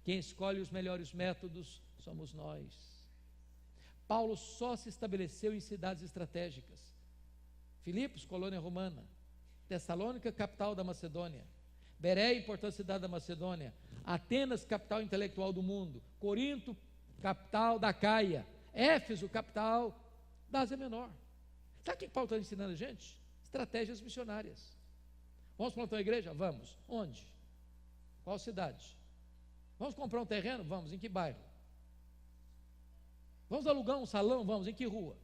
Quem escolhe os melhores métodos somos nós. Paulo só se estabeleceu em cidades estratégicas. Filipos, colônia romana. Tessalônica, capital da Macedônia. Bereia, importante cidade da Macedônia. Atenas, capital intelectual do mundo. Corinto, capital da Caia. Éfeso, capital da Ásia Menor. Sabe o que Paulo está ensinando a gente? Estratégias missionárias. Vamos plantar uma igreja? Vamos. Onde? Qual cidade? Vamos comprar um terreno? Vamos. Em que bairro? Vamos alugar um salão? Vamos. Em que rua?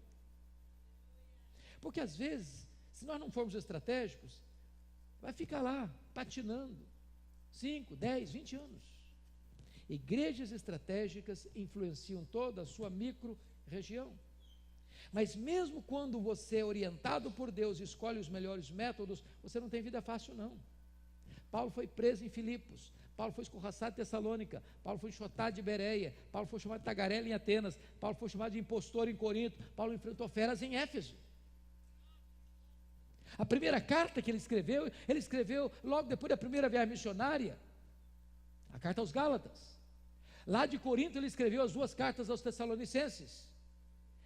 Porque às vezes, se nós não formos estratégicos, vai ficar lá, patinando, 5, 10, 20 anos. Igrejas estratégicas influenciam toda a sua micro-região. Mas mesmo quando você é orientado por Deus e escolhe os melhores métodos, você não tem vida fácil não. Paulo foi preso em Filipos, Paulo foi escorraçado em Tessalônica, Paulo foi enxotado de Bereia, Paulo foi chamado de tagarela em Atenas, Paulo foi chamado de impostor em Corinto, Paulo enfrentou feras em Éfeso. A primeira carta que ele escreveu logo depois da primeira viagem missionária, a carta aos Gálatas. Lá de Corinto ele escreveu as 2 cartas aos Tessalonicenses.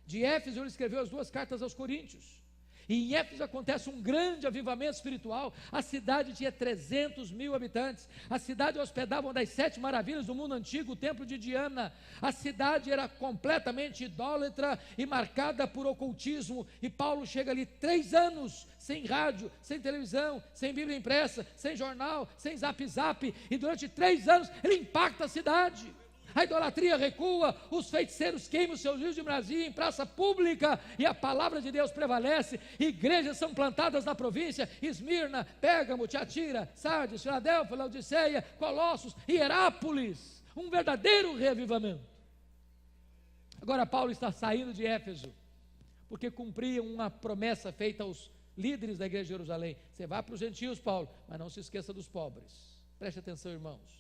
De Éfeso ele escreveu as 2 cartas aos Coríntios. E em Éfeso acontece um grande avivamento espiritual. A cidade tinha 300 mil habitantes. A cidade hospedava uma das 7 maravilhas do mundo antigo, o templo de Diana. A cidade era completamente idólatra e marcada por ocultismo. E Paulo chega ali 3 anos sem rádio, sem televisão, sem Bíblia impressa, sem jornal, sem zap. E durante 3 anos ele impacta a cidade. A idolatria recua, os feiticeiros queimam seus rios de brasia em praça pública e a palavra de Deus prevalece. Igrejas são plantadas na província: Esmirna, Pérgamo, Tiatira, Sardes, Filadélfia, Laodiceia, Colossos, Hierápolis. Um verdadeiro reavivamento. Agora Paulo está saindo de Éfeso porque cumpria uma promessa feita aos líderes da igreja de Jerusalém: você vai para os gentios, Paulo, mas não se esqueça dos pobres. Preste atenção, irmãos.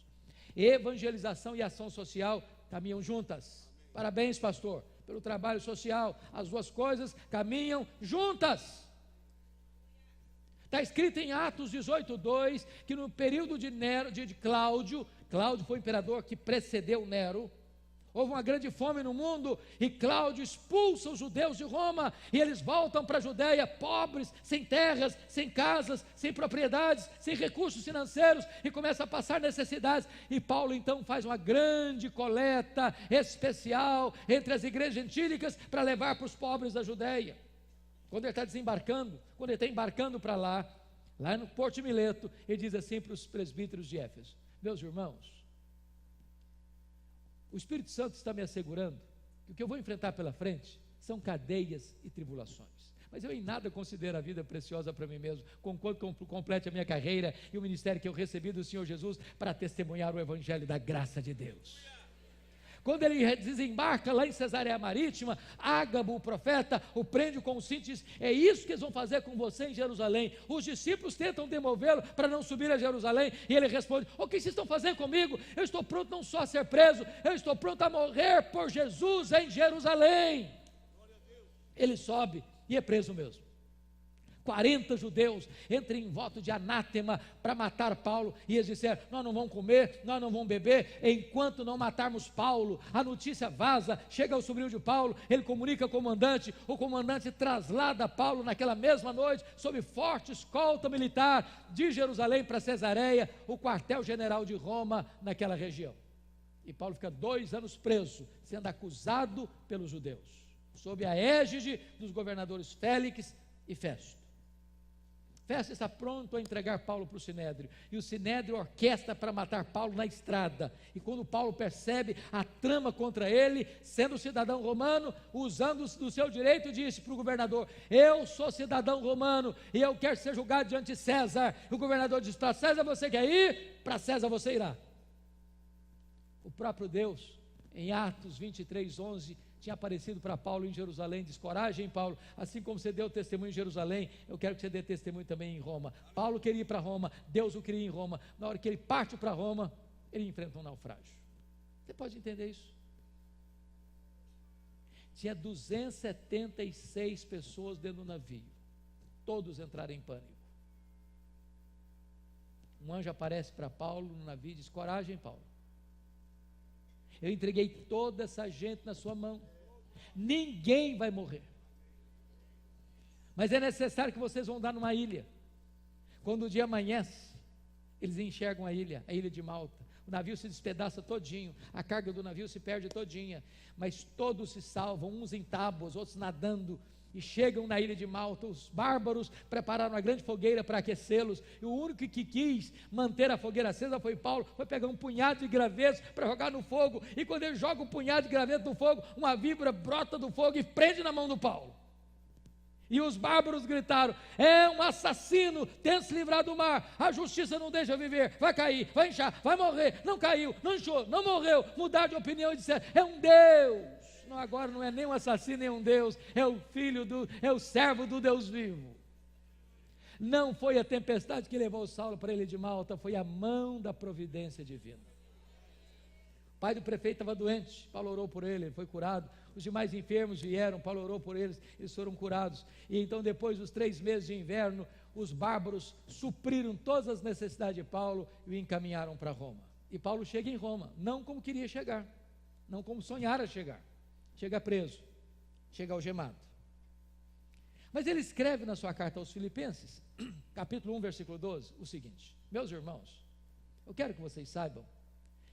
Evangelização e ação social caminham juntas. Parabéns, pastor, pelo trabalho social. As duas coisas caminham juntas. Está escrito em Atos 18:2 que no período de Cláudio foi o imperador que precedeu Nero. Houve uma grande fome no mundo e Cláudio expulsa os judeus de Roma e eles voltam para a Judéia pobres, sem terras, sem casas, sem propriedades, sem recursos financeiros e começa a passar necessidades. E Paulo então faz uma grande coleta especial entre as igrejas gentílicas para levar para os pobres da Judéia. Quando ele está desembarcando, quando ele está embarcando para lá no Porto de Mileto, ele diz assim para os presbíteros de Éfeso: meus irmãos, o Espírito Santo está me assegurando que o que eu vou enfrentar pela frente são cadeias e tribulações. Mas eu em nada considero a vida preciosa para mim mesmo, conquanto complete a minha carreira e o ministério que eu recebi do Senhor Jesus para testemunhar o Evangelho da graça de Deus. Quando ele desembarca lá em Cesareia Marítima, Ágabo, o profeta, o prende com o cinto e diz: é isso que eles vão fazer com você em Jerusalém. Os discípulos tentam demovê-lo para não subir a Jerusalém, e ele responde: o que vocês estão fazendo comigo? Eu estou pronto não só a ser preso, eu estou pronto a morrer por Jesus em Jerusalém. Ele sobe e é preso mesmo. 40 judeus entram em voto de anátema para matar Paulo, e eles disseram: nós não vamos comer, nós não vamos beber, enquanto não matarmos Paulo. A notícia vaza, chega ao sobrinho de Paulo, ele comunica ao comandante, o comandante traslada Paulo naquela mesma noite, sob forte escolta militar, de Jerusalém para Cesareia, o quartel-general de Roma naquela região. E Paulo fica 2 anos preso, sendo acusado pelos judeus, sob a égide dos governadores Félix e Festo. Festo está pronto a entregar Paulo para o Sinédrio, e o Sinédrio orquestra para matar Paulo na estrada. E quando Paulo percebe a trama contra ele, sendo cidadão romano, usando do seu direito, disse para o governador: eu sou cidadão romano e eu quero ser julgado diante de César. E o governador diz: para César você quer ir? Para César você irá. O próprio Deus, em Atos 23:11, tinha aparecido para Paulo em Jerusalém, diz: coragem, Paulo, assim como você deu testemunho em Jerusalém, eu quero que você dê testemunho também em Roma. Paulo queria ir para Roma, Deus o queria em Roma. Na hora que ele parte para Roma, ele enfrenta um naufrágio. Você pode entender isso? Tinha 276 pessoas dentro do navio, todos entraram em pânico. Um anjo aparece para Paulo no navio e diz: coragem, Paulo, eu entreguei toda essa gente na sua mão, ninguém vai morrer, mas é necessário que vocês vão dar numa ilha. Quando o dia amanhece, eles enxergam a ilha de Malta. O navio se despedaça todinho, a carga do navio se perde todinha, mas todos se salvam, uns em tábuas, outros nadando, e chegam na ilha de Malta. Os bárbaros prepararam uma grande fogueira para aquecê-los, e o único que quis manter a fogueira acesa foi Paulo. Foi pegar um punhado de gravetos para jogar no fogo, e quando ele joga um punhado de gravetos no fogo, uma víbora brota do fogo e prende na mão do Paulo. E os bárbaros gritaram: é um assassino, tenta se livrar do mar, a justiça não deixa viver, vai cair, vai inchar, vai morrer. Não caiu, não inchou, não morreu. Mudaram de opinião e disseram: é um Deus. Não, agora não é nem um assassino, nem um Deus, é o servo do Deus vivo. Não foi a tempestade que levou Saulo para a ilha de Malta, foi a mão da providência divina. O pai do prefeito estava doente, Paulo orou por ele, ele foi curado. Os demais enfermos vieram, Paulo orou por eles, eles foram curados. E então, depois dos 3 meses de inverno, os bárbaros supriram todas as necessidades de Paulo e o encaminharam para Roma. E Paulo chega em Roma, não como queria chegar, não como sonhara chegar. Chega preso, chega algemado. Mas ele escreve na sua carta aos Filipenses, capítulo 1, versículo 12, o seguinte: meus irmãos, eu quero que vocês saibam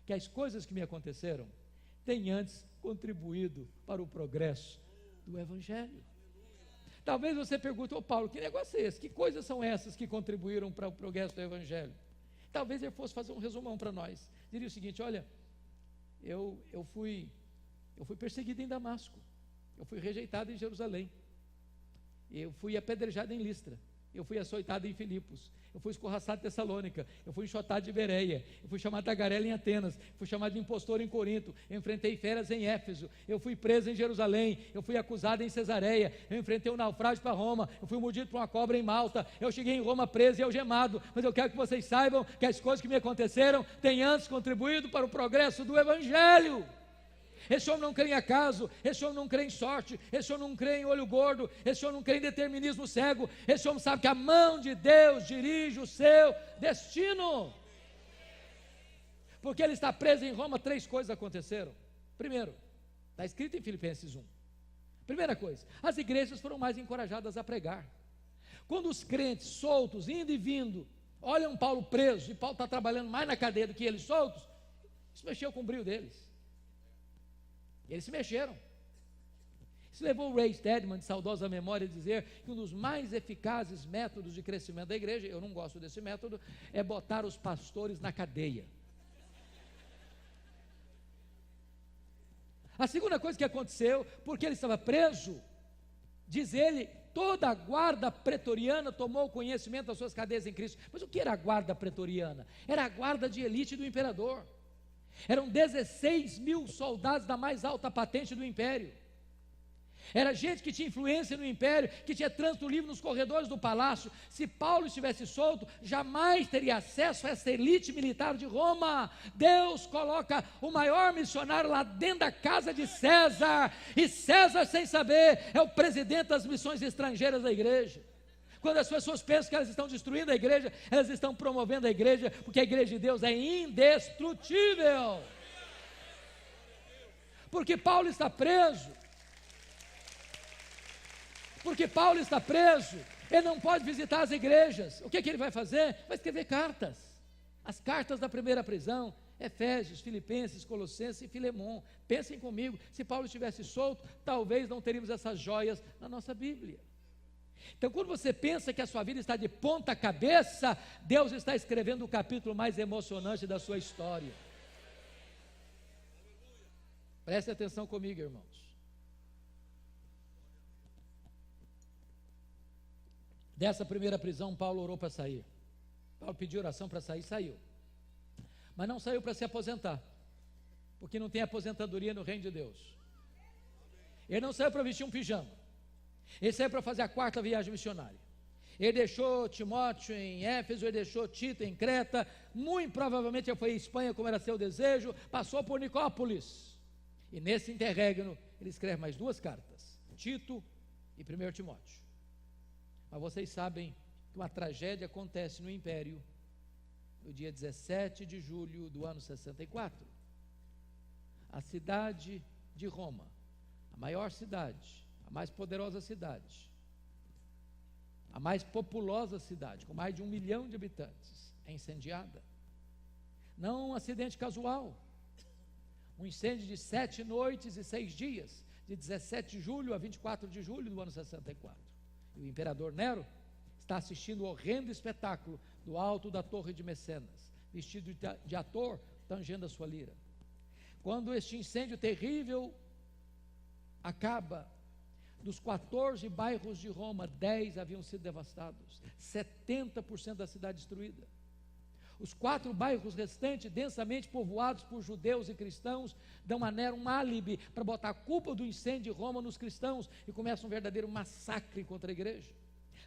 que as coisas que me aconteceram têm antes contribuído para o progresso do Evangelho. Talvez você pergunte: ô Paulo, que negócio é esse? Que coisas são essas que contribuíram para o progresso do Evangelho? Talvez ele fosse fazer um resumão para nós. Diria o seguinte: olha, eu fui perseguido em Damasco, eu fui rejeitado em Jerusalém, eu fui apedrejado em Listra, eu fui açoitado em Filipos, eu fui escorraçado em Tessalônica, eu fui enxotado de Bereia, eu fui chamado de tagarela em Atenas, fui chamado de impostor em Corinto, eu enfrentei feras em Éfeso, eu fui preso em Jerusalém, eu fui acusado em Cesareia, eu enfrentei um naufrágio para Roma, eu fui mordido por uma cobra em Malta, eu cheguei em Roma preso e algemado. Mas eu quero que vocês saibam que as coisas que me aconteceram têm antes contribuído para o progresso do Evangelho. Esse homem não crê em acaso, esse homem não crê em sorte, esse homem não crê em olho gordo, esse homem não crê em determinismo cego, esse homem sabe que a mão de Deus dirige o seu destino. Porque ele está preso em Roma, 3 coisas aconteceram. Primeiro, está escrito em Filipenses 1. Primeira coisa, as igrejas foram mais encorajadas a pregar. Quando os crentes soltos, indo e vindo, olham Paulo preso, e Paulo está trabalhando mais na cadeia do que eles soltos, isso mexeu com o brilho deles. Eles se mexeram. Isso levou o Ray Stedman, de saudosa memória, a dizer que um dos mais eficazes métodos de crescimento da igreja, eu não gosto desse método, é botar os pastores na cadeia. A segunda coisa que aconteceu, porque ele estava preso, diz ele, toda a guarda pretoriana tomou conhecimento das suas cadeias em Cristo. Mas o que era a guarda pretoriana? Era a guarda de elite do imperador. Eram 16 mil soldados da mais alta patente do império. Era gente que tinha influência no império, que tinha trânsito livre nos corredores do palácio. Se Paulo estivesse solto, jamais teria acesso a essa elite militar de Roma. Deus coloca o maior missionário lá dentro da casa de César, e César, sem saber, é o presidente das missões estrangeiras da igreja. Quando as pessoas pensam que elas estão destruindo a igreja, elas estão promovendo a igreja, porque a igreja de Deus é indestrutível. Porque Paulo está preso. Porque Paulo está preso, ele não pode visitar as igrejas. O que ele vai fazer? Vai escrever cartas. As cartas da primeira prisão: Efésios, Filipenses, Colossenses e Filemon. Pensem comigo, se Paulo estivesse solto, talvez não teríamos essas joias na nossa Bíblia. Então, quando você pensa que a sua vida está de ponta cabeça, Deus está escrevendo o capítulo mais emocionante da sua história. Preste atenção comigo, irmãos. Dessa primeira prisão, Paulo orou para sair. Paulo pediu oração para sair, saiu. Mas não saiu para se aposentar, porque não tem aposentadoria no reino de Deus. Ele não saiu para vestir um pijama. Ele saiu para fazer a 4ª viagem missionária. Ele deixou Timóteo em Éfeso, ele deixou Tito em Creta, muito provavelmente ele foi em Espanha, como era seu desejo, passou por Nicópolis. E nesse interregno, ele escreve mais 2 cartas, Tito e 1 Timóteo. Mas vocês sabem que uma tragédia acontece no Império, no dia 17 de julho do ano 64. A cidade de Roma, a maior cidade, a mais poderosa cidade, a mais populosa cidade, com mais de 1 milhão de habitantes, é incendiada. Não um acidente casual, um incêndio de 7 noites e 6 dias, de 17 de julho a 24 de julho do ano 64. E o imperador Nero está assistindo o horrendo espetáculo do alto da torre de Mecenas, vestido de ator, tangendo a sua lira. Quando este incêndio terrível acaba, dos 14 bairros de Roma, 10 haviam sido devastados, 70% da cidade destruída. Os 4 bairros restantes, densamente povoados por judeus e cristãos, dão a Nero um álibi para botar a culpa do incêndio de Roma nos cristãos, e começa um verdadeiro massacre contra a igreja.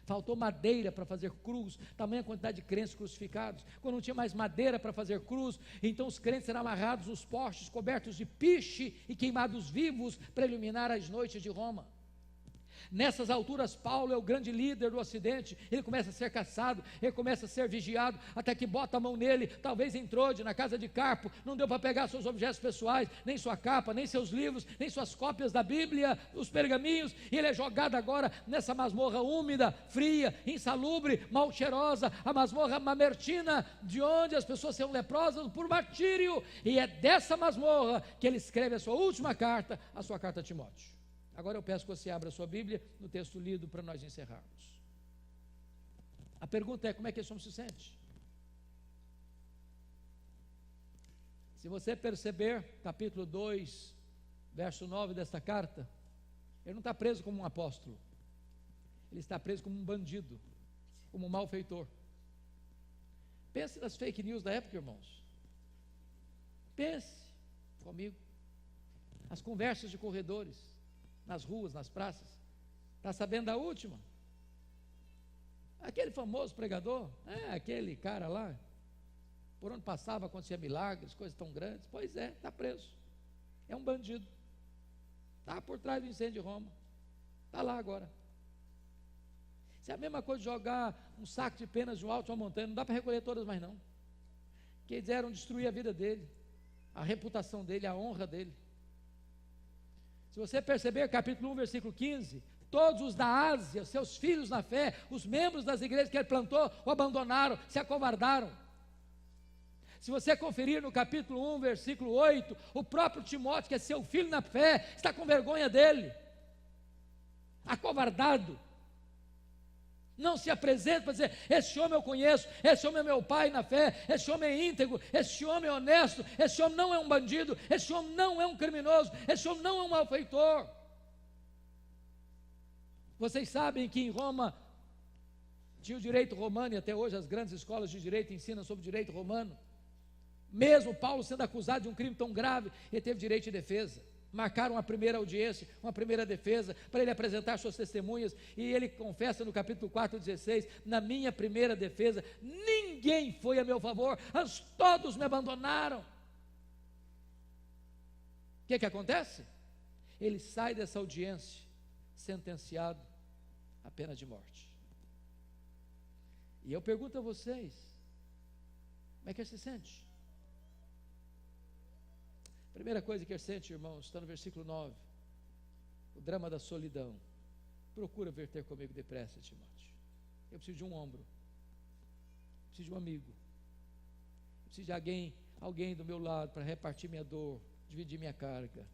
Faltou madeira para fazer cruz, tamanha quantidade de crentes crucificados. Quando não tinha mais madeira para fazer cruz, então os crentes eram amarrados nos postes, cobertos de piche e queimados vivos para iluminar as noites de Roma. Nessas alturas, Paulo é o grande líder do Ocidente. Ele começa a ser caçado, ele começa a ser vigiado, até que bota a mão nele, talvez em Trode, na casa de Carpo. Não deu para pegar seus objetos pessoais, nem sua capa, nem seus livros, nem suas cópias da Bíblia, os pergaminhos. E ele é jogado agora nessa masmorra úmida, fria, insalubre, mal cheirosa, a masmorra mamertina, de onde as pessoas são leprosas por martírio. E é dessa masmorra que ele escreve a sua última carta, a sua carta a Timóteo. Agora eu peço que você abra a sua Bíblia no texto lido para nós encerrarmos. A pergunta é: como é que esse homem se sente? Se você perceber, capítulo 2, verso 9 desta carta, ele não está preso como um apóstolo, ele está preso como um bandido, como um malfeitor. Pense nas fake news da época, irmãos. Pense comigo. As conversas de corredores, nas ruas, nas praças. Está sabendo da última? Aquele famoso pregador, aquele cara lá, por onde passava acontecia milagres, coisas tão grandes. Pois é, está preso. É um bandido. Está por trás do incêndio de Roma. Está lá agora. Isso é a mesma coisa de jogar um saco de penas de um alto de uma montanha. Não dá para recolher todas mais não. Que eles eram destruir a vida dele, a reputação dele, a honra dele. Se você perceber, capítulo 1, versículo 15, todos os da Ásia, seus filhos na fé, os membros das igrejas que ele plantou, o abandonaram, se acovardaram. Se você conferir no capítulo 1, versículo 8, o próprio Timóteo, que é seu filho na fé, está com vergonha dele, acovardado. Não se apresenta para dizer: esse homem eu conheço, esse homem é meu pai na fé, esse homem é íntegro, esse homem é honesto, esse homem não é um bandido, esse homem não é um criminoso, esse homem não é um malfeitor. Vocês sabem que em Roma tinha o direito romano, e até hoje as grandes escolas de direito ensinam sobre o direito romano. Mesmo Paulo sendo acusado de um crime tão grave, ele teve direito de defesa. Marcaram uma primeira audiência, uma primeira defesa, para ele apresentar suas testemunhas, e ele confessa no capítulo 4:16, na minha primeira defesa, ninguém foi a meu favor, antes todos me abandonaram. O que acontece? Ele sai dessa audiência, sentenciado à pena de morte. E eu pergunto a vocês, como é que ele se sente? Primeira coisa que ele sente, irmãos, está no versículo 9, o drama da solidão. Procura vir ter comigo depressa, Timóteo. Eu preciso de um ombro, preciso de um amigo, preciso de alguém do meu lado para repartir minha dor, dividir minha carga,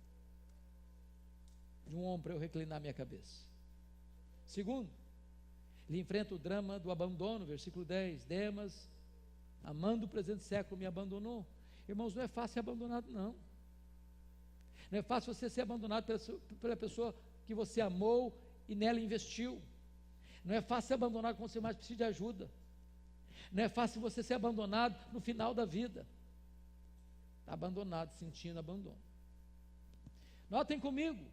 de um ombro para eu reclinar minha cabeça. Segundo, ele enfrenta o drama do abandono, versículo 10, Demas, amando o presente século, me abandonou. Irmãos, não é fácil ser abandonado, não. Não é fácil você ser abandonado pela pessoa que você amou e nela investiu. Não é fácil ser abandonado quando você mais precisa de ajuda. Não é fácil você ser abandonado no final da vida. Está abandonado, sentindo abandono. Notem comigo,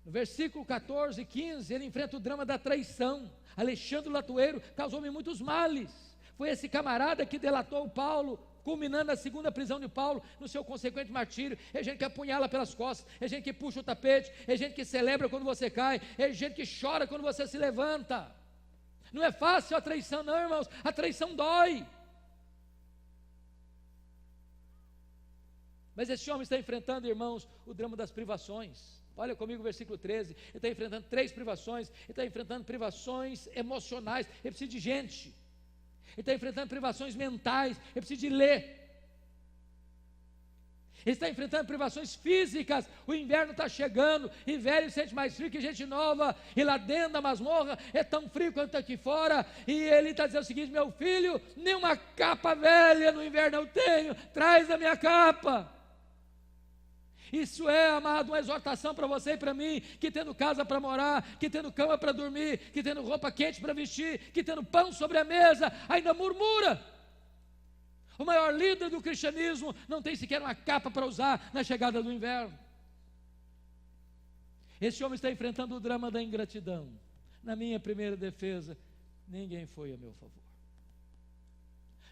no versículo 14 e 15, ele enfrenta o drama da traição. Alexandre Latueiro causou-me muitos males. Foi esse camarada que delatou o Paulo, culminando a segunda prisão de Paulo, no seu consequente martírio. É gente que apunhala pelas costas, é gente que puxa o tapete, é gente que celebra quando você cai, é gente que chora quando você se levanta. Não é fácil a traição, não, irmãos, a traição dói. Mas esse homem está enfrentando, irmãos, o drama das privações. Olha comigo o versículo 13, ele está enfrentando 3 privações, ele está enfrentando privações emocionais, ele precisa de gente. Ele está enfrentando privações mentais, ele precisa de ler. Ele está enfrentando privações físicas, o inverno está chegando, e velho sente mais frio que gente nova, e lá dentro da masmorra é tão frio quanto aqui fora, e ele está dizendo o seguinte: meu filho, nenhuma capa velha no inverno eu tenho, traz a minha capa. Isso é, amado, uma exortação para você e para mim, que tendo casa para morar, que tendo cama para dormir, que tendo roupa quente para vestir, que tendo pão sobre a mesa, ainda murmura. O maior líder do cristianismo não tem sequer uma capa para usar na chegada do inverno. Esse homem está enfrentando o drama da ingratidão. Na minha primeira defesa, ninguém foi a meu favor.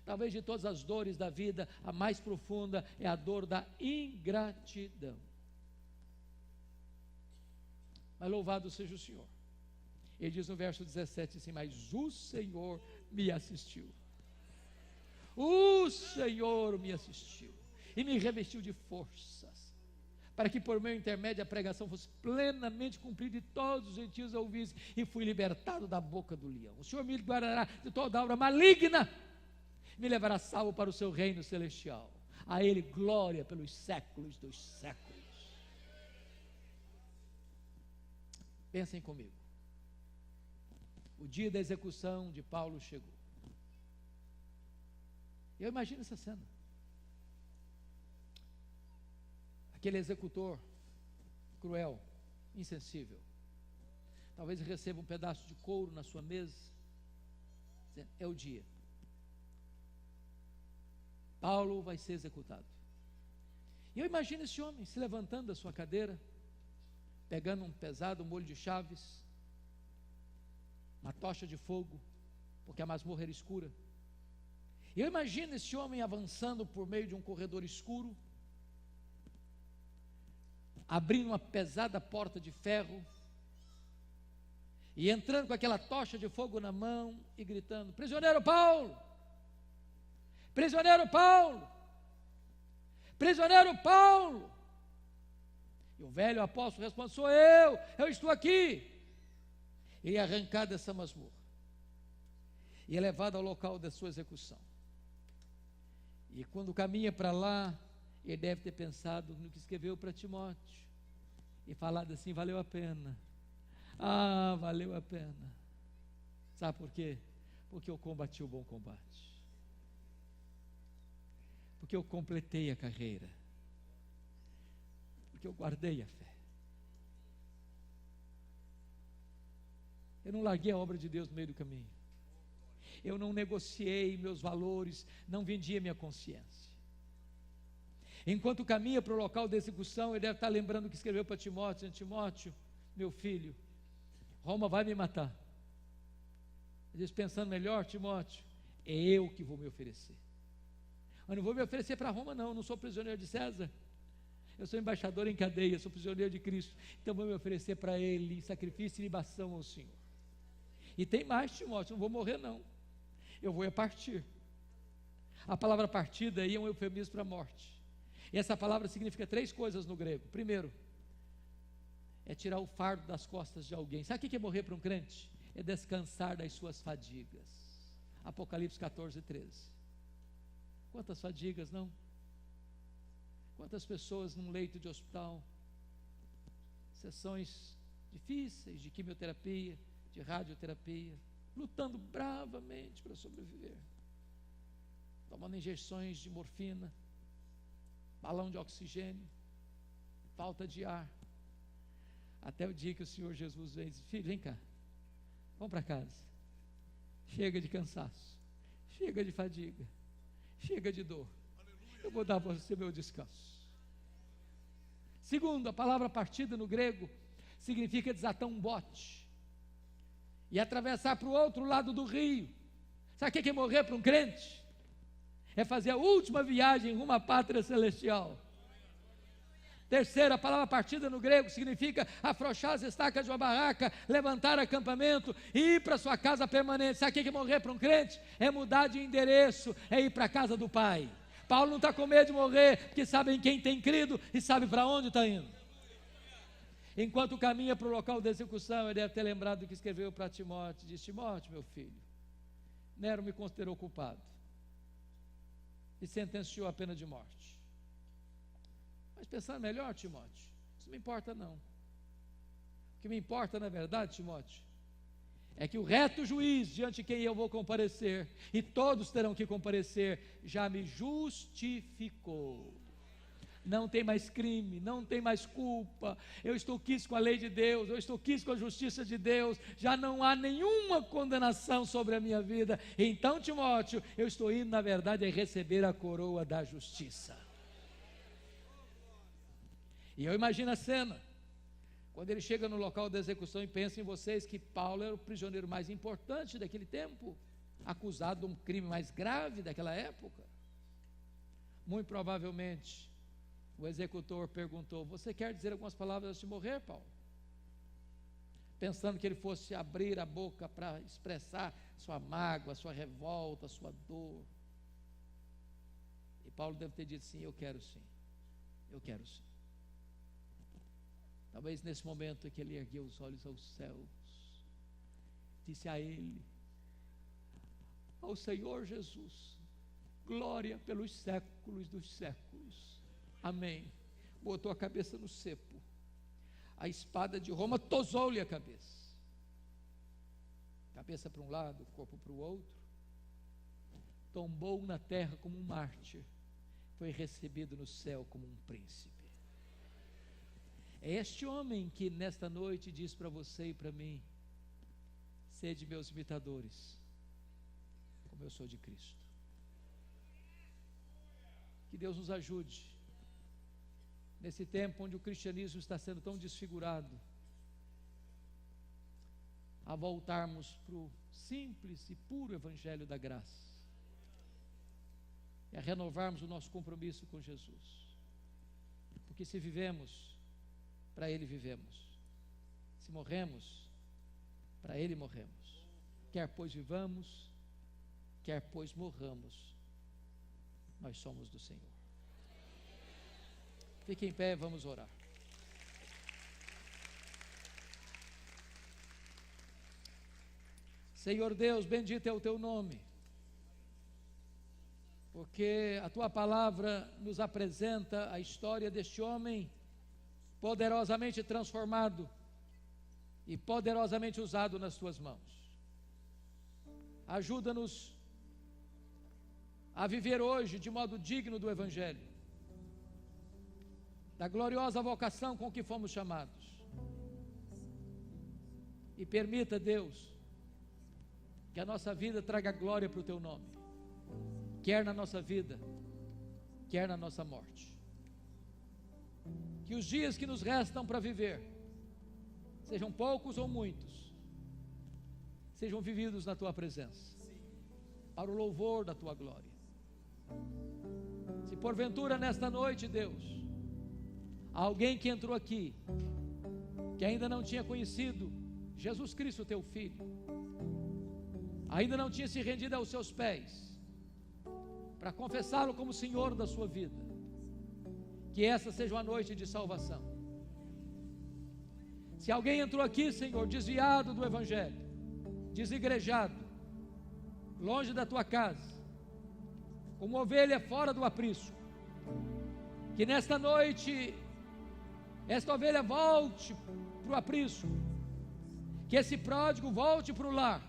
Talvez de todas as dores da vida, a mais profunda é a dor da ingratidão. Mas louvado seja o Senhor. Ele diz no verso 17 assim: mas o Senhor me assistiu. O Senhor me assistiu e me revestiu de forças, para que por meu intermédio a pregação fosse plenamente cumprida e todos os gentios a ouvissem, e fui libertado da boca do leão. O Senhor me guardará de toda obra maligna, me levará salvo para o seu reino celestial. A Ele glória pelos séculos dos séculos. Pensem comigo. O dia da execução de Paulo chegou. Eu imagino essa cena. Aquele executor cruel, insensível, talvez receba um pedaço de couro na sua mesa, dizendo: é o dia. Paulo vai ser executado. E eu imagino esse homem se levantando da sua cadeira, pegando um pesado molho de chaves, uma tocha de fogo, porque a masmorra era escura. E eu imagino esse homem avançando por meio de um corredor escuro, abrindo uma pesada porta de ferro, e entrando com aquela tocha de fogo na mão e gritando: prisioneiro Paulo! Prisioneiro Paulo! Prisioneiro Paulo! E o velho apóstolo responde: sou eu estou aqui. Ele é arrancado dessa masmorra e é levado ao local da sua execução. E quando caminha para lá, ele deve ter pensado no que escreveu para Timóteo e falado assim: valeu a pena. Ah, valeu a pena. Sabe por quê? Porque eu combati o bom combate, porque eu completei a carreira, porque eu guardei a fé. Eu não larguei a obra de Deus no meio do caminho. Eu não negociei meus valores, não vendi a minha consciência. Enquanto caminha para o local da execução, ele deve estar lembrando o que escreveu para Timóteo: Timóteo, meu filho, Roma vai me matar. Ele diz, pensando melhor: Timóteo, é eu que vou me oferecer. Eu não vou me oferecer para Roma não, eu não sou prisioneiro de César. Eu sou embaixador em cadeia, sou prisioneiro de Cristo. Então vou me oferecer para Ele em sacrifício e libação ao Senhor. E tem mais, Timóteo, não vou morrer não, eu vou partir. A palavra partida aí é um eufemismo para a morte. E essa palavra significa 3 coisas no grego. Primeiro, é tirar o fardo das costas de alguém. Sabe o que é morrer para um crente? É descansar das suas fadigas. Apocalipse 14, 13. Quantas fadigas, não? Quantas pessoas num leito de hospital, sessões difíceis de quimioterapia, de radioterapia, lutando bravamente para sobreviver, tomando injeções de morfina, balão de oxigênio, falta de ar, até o dia que o Senhor Jesus vem e diz: filho, vem cá, vamos para casa, chega de cansaço, chega de fadiga, chega de dor, eu vou dar a você meu descanso. Segundo, a palavra partida no grego significa desatar um bote e atravessar para o outro lado do rio. Sabe o que é morrer para um crente? É fazer a última viagem rumo à pátria celestial. Terceiro, a palavra partida no grego significa afrouxar as estacas de uma barraca, levantar acampamento e ir para sua casa permanente. Sabe o que é morrer para um crente? É mudar de endereço, é ir para a casa do Pai. Paulo não está com medo de morrer, porque sabe em quem tem crido e sabe para onde está indo. Enquanto caminha para o local da execução, ele deve ter lembrado do que escreveu para Timóteo. Diz: Timóteo, meu filho, Nero me considerou culpado e sentenciou a pena de morte. Mas pensando melhor, Timóteo, isso não me importa não. O que me importa, na verdade, Timóteo, é que o reto juiz, diante de quem eu vou comparecer, e todos terão que comparecer, já me justificou. Não tem mais crime, não tem mais culpa, eu estou quisto com a lei de Deus, eu estou quisto com a justiça de Deus, já não há nenhuma condenação sobre a minha vida. Então, Timóteo, eu estou indo, na verdade, a receber a coroa da justiça. E eu imagino a cena, quando ele chega no local da execução, e pensa em vocês que Paulo era o prisioneiro mais importante daquele tempo, acusado de um crime mais grave daquela época. Muito provavelmente o executor perguntou: você quer dizer algumas palavras antes de morrer, Paulo? pensando que ele fosse abrir a boca para expressar sua mágoa, sua revolta, sua dor. E Paulo deve ter dito: sim, eu quero sim, eu quero sim. Talvez nesse momento que ele ergueu os olhos aos céus, disse a ele, ao Senhor Jesus, glória pelos séculos dos séculos, amém. Botou a cabeça no cepo, a espada de Roma tosou-lhe a cabeça para um lado, corpo para o outro, tombou na terra como um mártir, foi recebido no céu como um príncipe. É este homem que nesta noite diz para você e para mim: sede meus imitadores, como eu sou de Cristo. Que Deus nos ajude, nesse tempo onde o cristianismo está sendo tão desfigurado, a voltarmos para o simples e puro evangelho da graça, e a renovarmos o nosso compromisso com Jesus, porque se vivemos, para Ele vivemos, se morremos, para Ele morremos, quer pois vivamos, quer pois morramos, nós somos do Senhor. Fique em pé, vamos orar. Senhor Deus, bendito é o Teu nome, porque a Tua palavra nos apresenta a história deste homem poderosamente transformado e poderosamente usado nas Tuas mãos. Ajuda-nos a viver hoje de modo digno do Evangelho, da gloriosa vocação com que fomos chamados, e permita, Deus, que a nossa vida traga glória para o Teu nome, quer na nossa vida, quer na nossa morte. Que os dias que nos restam para viver, sejam poucos ou muitos, sejam vividos na Tua presença, para o louvor da Tua glória. Se porventura nesta noite, Deus, alguém que entrou aqui, que ainda não tinha conhecido Jesus Cristo, Teu Filho, ainda não tinha se rendido aos Seus pés, para confessá-lo como Senhor da sua vida, que essa seja uma noite de salvação. Se alguém entrou aqui, Senhor, desviado do Evangelho, desigrejado, longe da Tua casa, como ovelha fora do aprisco, que nesta noite, esta ovelha volte para o aprisco, que esse pródigo volte para o lar,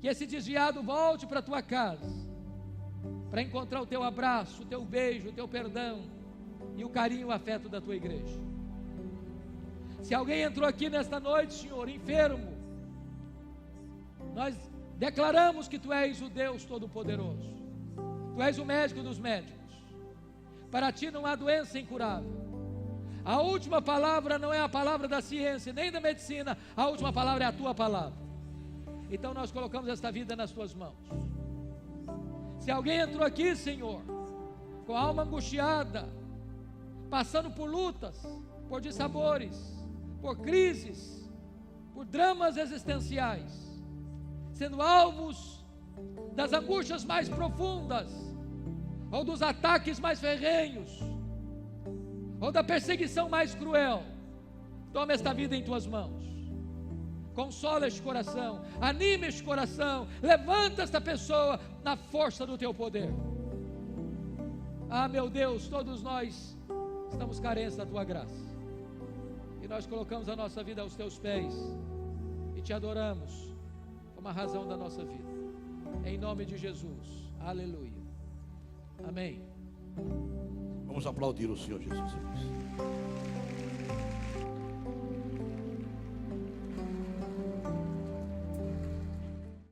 que esse desviado volte para a Tua casa, para encontrar o Teu abraço, o Teu beijo, o Teu perdão, e o carinho e o afeto da Tua igreja. Se alguém entrou aqui nesta noite, Senhor, enfermo, nós declaramos que Tu és o Deus Todo-Poderoso, Tu és o médico dos médicos, para Ti não há doença incurável. A última palavra não é a palavra da ciência, nem da medicina, a última palavra é a Tua palavra. Então nós colocamos esta vida nas Tuas mãos. Se alguém entrou aqui, Senhor, com a alma angustiada, passando por lutas, por dissabores, por crises, por dramas existenciais, sendo alvos das angústias mais profundas, ou dos ataques mais ferrenhos, ou da perseguição mais cruel, toma esta vida em Tuas mãos, consola este coração, anima este coração, levanta esta pessoa na força do Teu poder. Ah, meu Deus, todos nós estamos carentes da Tua graça, e nós colocamos a nossa vida aos Teus pés, e Te adoramos como a razão da nossa vida, em nome de Jesus, aleluia, amém. Vamos aplaudir o Senhor Jesus.